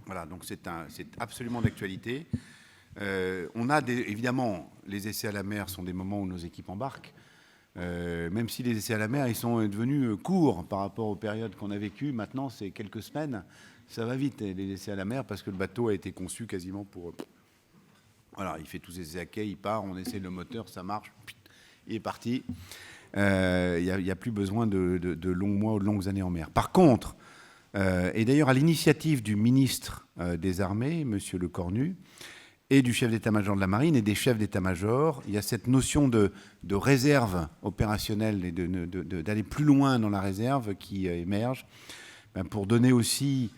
[SPEAKER 3] Voilà, donc c'est absolument d'actualité. On a évidemment, les essais à la mer sont des moments où nos équipes embarquent, même si les essais à la mer ils sont devenus courts par rapport aux périodes qu'on a vécues. Maintenant, c'est quelques semaines, ça va vite les essais à la mer parce que le bateau a été conçu quasiment pour... Voilà, il fait tous ses essais à quai, il part, on essaie le moteur, ça marche, il est parti. Il n'y a plus besoin de longs mois ou de longues années en mer. Par contre, et d'ailleurs à l'initiative du ministre des Armées, M. Lecornu, et du chef d'état-major de la Marine et des chefs d'état-major, il y a cette notion de réserve opérationnelle et d'aller plus loin dans la réserve qui émerge pour donner aussi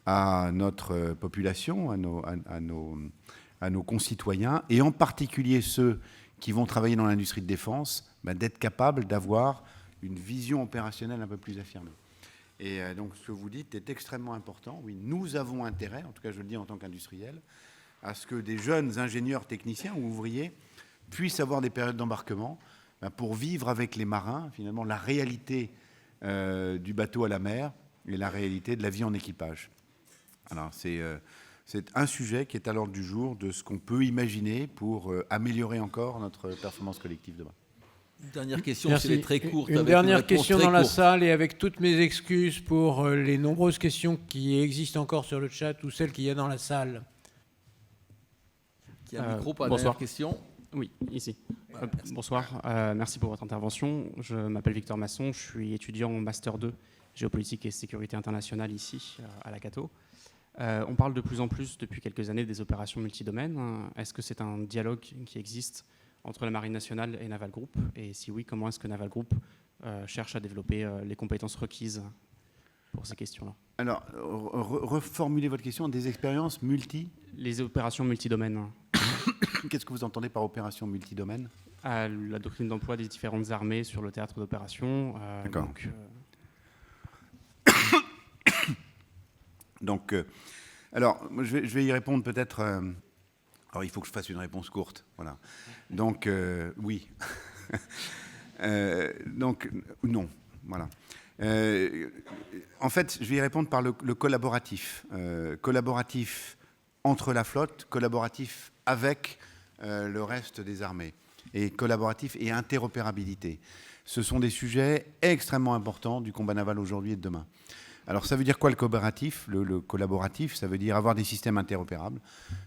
[SPEAKER 3] à notre population, à nos concitoyens, et en particulier ceux qui vont travailler dans l'industrie de défense, d'être capables d'avoir une vision opérationnelle un peu plus affirmée. Et donc ce que vous dites est extrêmement important. Oui, nous avons intérêt, en tout cas je le dis en tant qu'industriel, à ce que des jeunes ingénieurs, techniciens ou ouvriers puissent avoir des périodes d'embarquement pour vivre avec les marins, finalement, la réalité du bateau à la mer et la réalité de la vie en équipage. Alors, c'est un sujet qui est à l'ordre du jour de ce qu'on peut imaginer pour améliorer encore notre performance collective demain.
[SPEAKER 1] Une dernière question,
[SPEAKER 2] Merci.
[SPEAKER 1] c'est très courte.
[SPEAKER 2] Une dernière question dans la salle, et avec toutes mes excuses pour les nombreuses questions qui existent encore sur le chat ou celles qu'il y a dans la salle.
[SPEAKER 1] Il y a un micro, pas de
[SPEAKER 13] bonsoir.
[SPEAKER 1] question.
[SPEAKER 13] Oui, ici. Bonsoir, merci pour votre intervention. Je m'appelle Victor Masson, je suis étudiant en Master 2, Géopolitique et Sécurité internationale ici, à la Cato. On parle de plus en plus depuis quelques années des opérations multidomaines. Est-ce que c'est un dialogue qui existe entre la Marine nationale et Naval Group? Et si oui, comment est-ce que Naval Group cherche à développer les compétences requises pour ces questions-là? Alors,
[SPEAKER 3] reformulez votre question, des expériences
[SPEAKER 13] Les opérations multidomaines.
[SPEAKER 3] Qu'est-ce que vous entendez par opération multidomaine?
[SPEAKER 13] La doctrine d'emploi des différentes armées sur le théâtre d'opération.
[SPEAKER 3] D'accord. Donc, alors, je vais y répondre peut-être... alors, il faut que je fasse une réponse courte. Voilà. Donc, oui. Donc, non. Voilà. En fait, je vais y répondre par le collaboratif. Collaboratif entre la flotte, collaboratif avec le reste des armées, et collaboratif et interopérabilité. Ce sont des sujets extrêmement importants du combat naval aujourd'hui et de demain. Alors ça veut dire quoi le collaboratif? Le collaboratif, ça veut dire avoir des systèmes interopérables,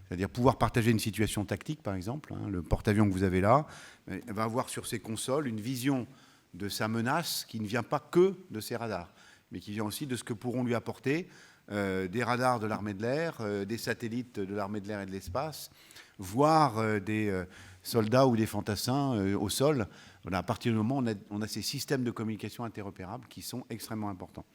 [SPEAKER 3] c'est-à-dire pouvoir partager une situation tactique, par exemple. Le porte-avions que vous avez là va avoir sur ses consoles une vision de sa menace qui ne vient pas que de ses radars, mais qui vient aussi de ce que pourront lui apporter des radars de l'armée de l'air, des satellites de l'armée de l'air et de l'espace, voire des soldats ou des fantassins au sol. Voilà, à partir du moment où on a ces systèmes de communication interopérables qui sont extrêmement importants.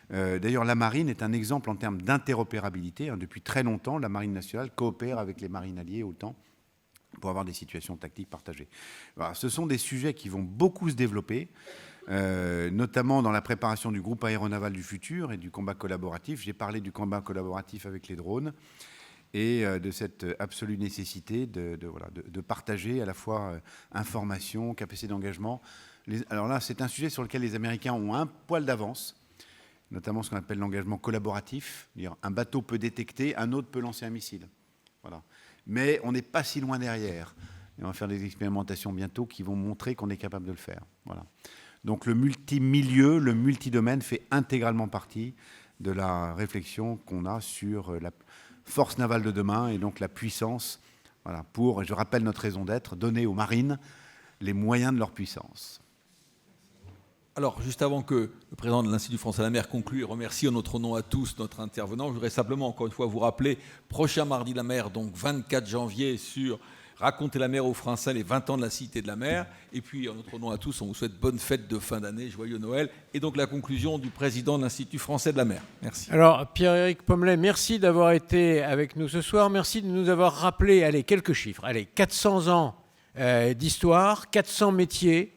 [SPEAKER 3] D'ailleurs, la marine est un exemple en termes d'interopérabilité. Depuis très longtemps, la marine nationale coopère avec les marines alliées OTAN pour avoir des situations tactiques partagées. Voilà, ce sont des sujets qui vont beaucoup se développer, notamment dans la préparation du groupe aéronaval du futur et du combat collaboratif. J'ai parlé du combat collaboratif avec les drones et de cette absolue nécessité de partager à la fois information, capacité d'engagement. Alors là, c'est un sujet sur lequel les Américains ont un poil d'avance, notamment ce qu'on appelle l'engagement collaboratif. Dire un bateau peut détecter, un autre peut lancer un missile. Voilà. Mais on n'est pas si loin derrière. Et on va faire des expérimentations bientôt qui vont montrer qu'on est capable de le faire. Voilà. Donc le multimilieu, le multidomaine fait intégralement partie de la réflexion qu'on a sur la force navale de demain et donc la puissance, voilà, pour, je rappelle notre raison d'être, donner aux marines les moyens de leur puissance.
[SPEAKER 1] Alors, juste avant que le président de l'Institut français de la mer conclue et remercie en notre nom à tous notre intervenant, je voudrais simplement, encore une fois, vous rappeler, prochain mardi de la mer, donc 24 janvier, sur Raconter la mer aux Français, les 20 ans de la Cité de la mer. Et puis, en notre nom à tous, on vous souhaite bonne fête de fin d'année, joyeux Noël. Et donc, la conclusion du président de l'Institut français de la mer. Merci.
[SPEAKER 2] Alors, Pierre-Éric Pommelet, merci d'avoir été avec nous ce soir. Merci de nous avoir rappelé, quelques chiffres. 400 ans d'histoire, 400 métiers,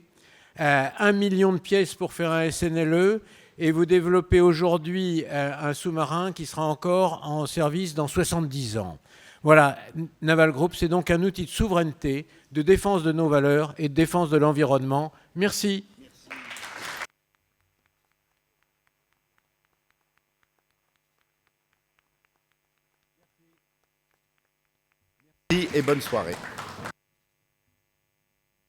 [SPEAKER 2] 1 million de pièces pour faire un SNLE. Et vous développez aujourd'hui un sous-marin qui sera encore en service dans 70 ans. Voilà, Naval Group, c'est donc un outil de souveraineté, de défense de nos valeurs et de défense de l'environnement. Merci.
[SPEAKER 3] Merci et bonne soirée.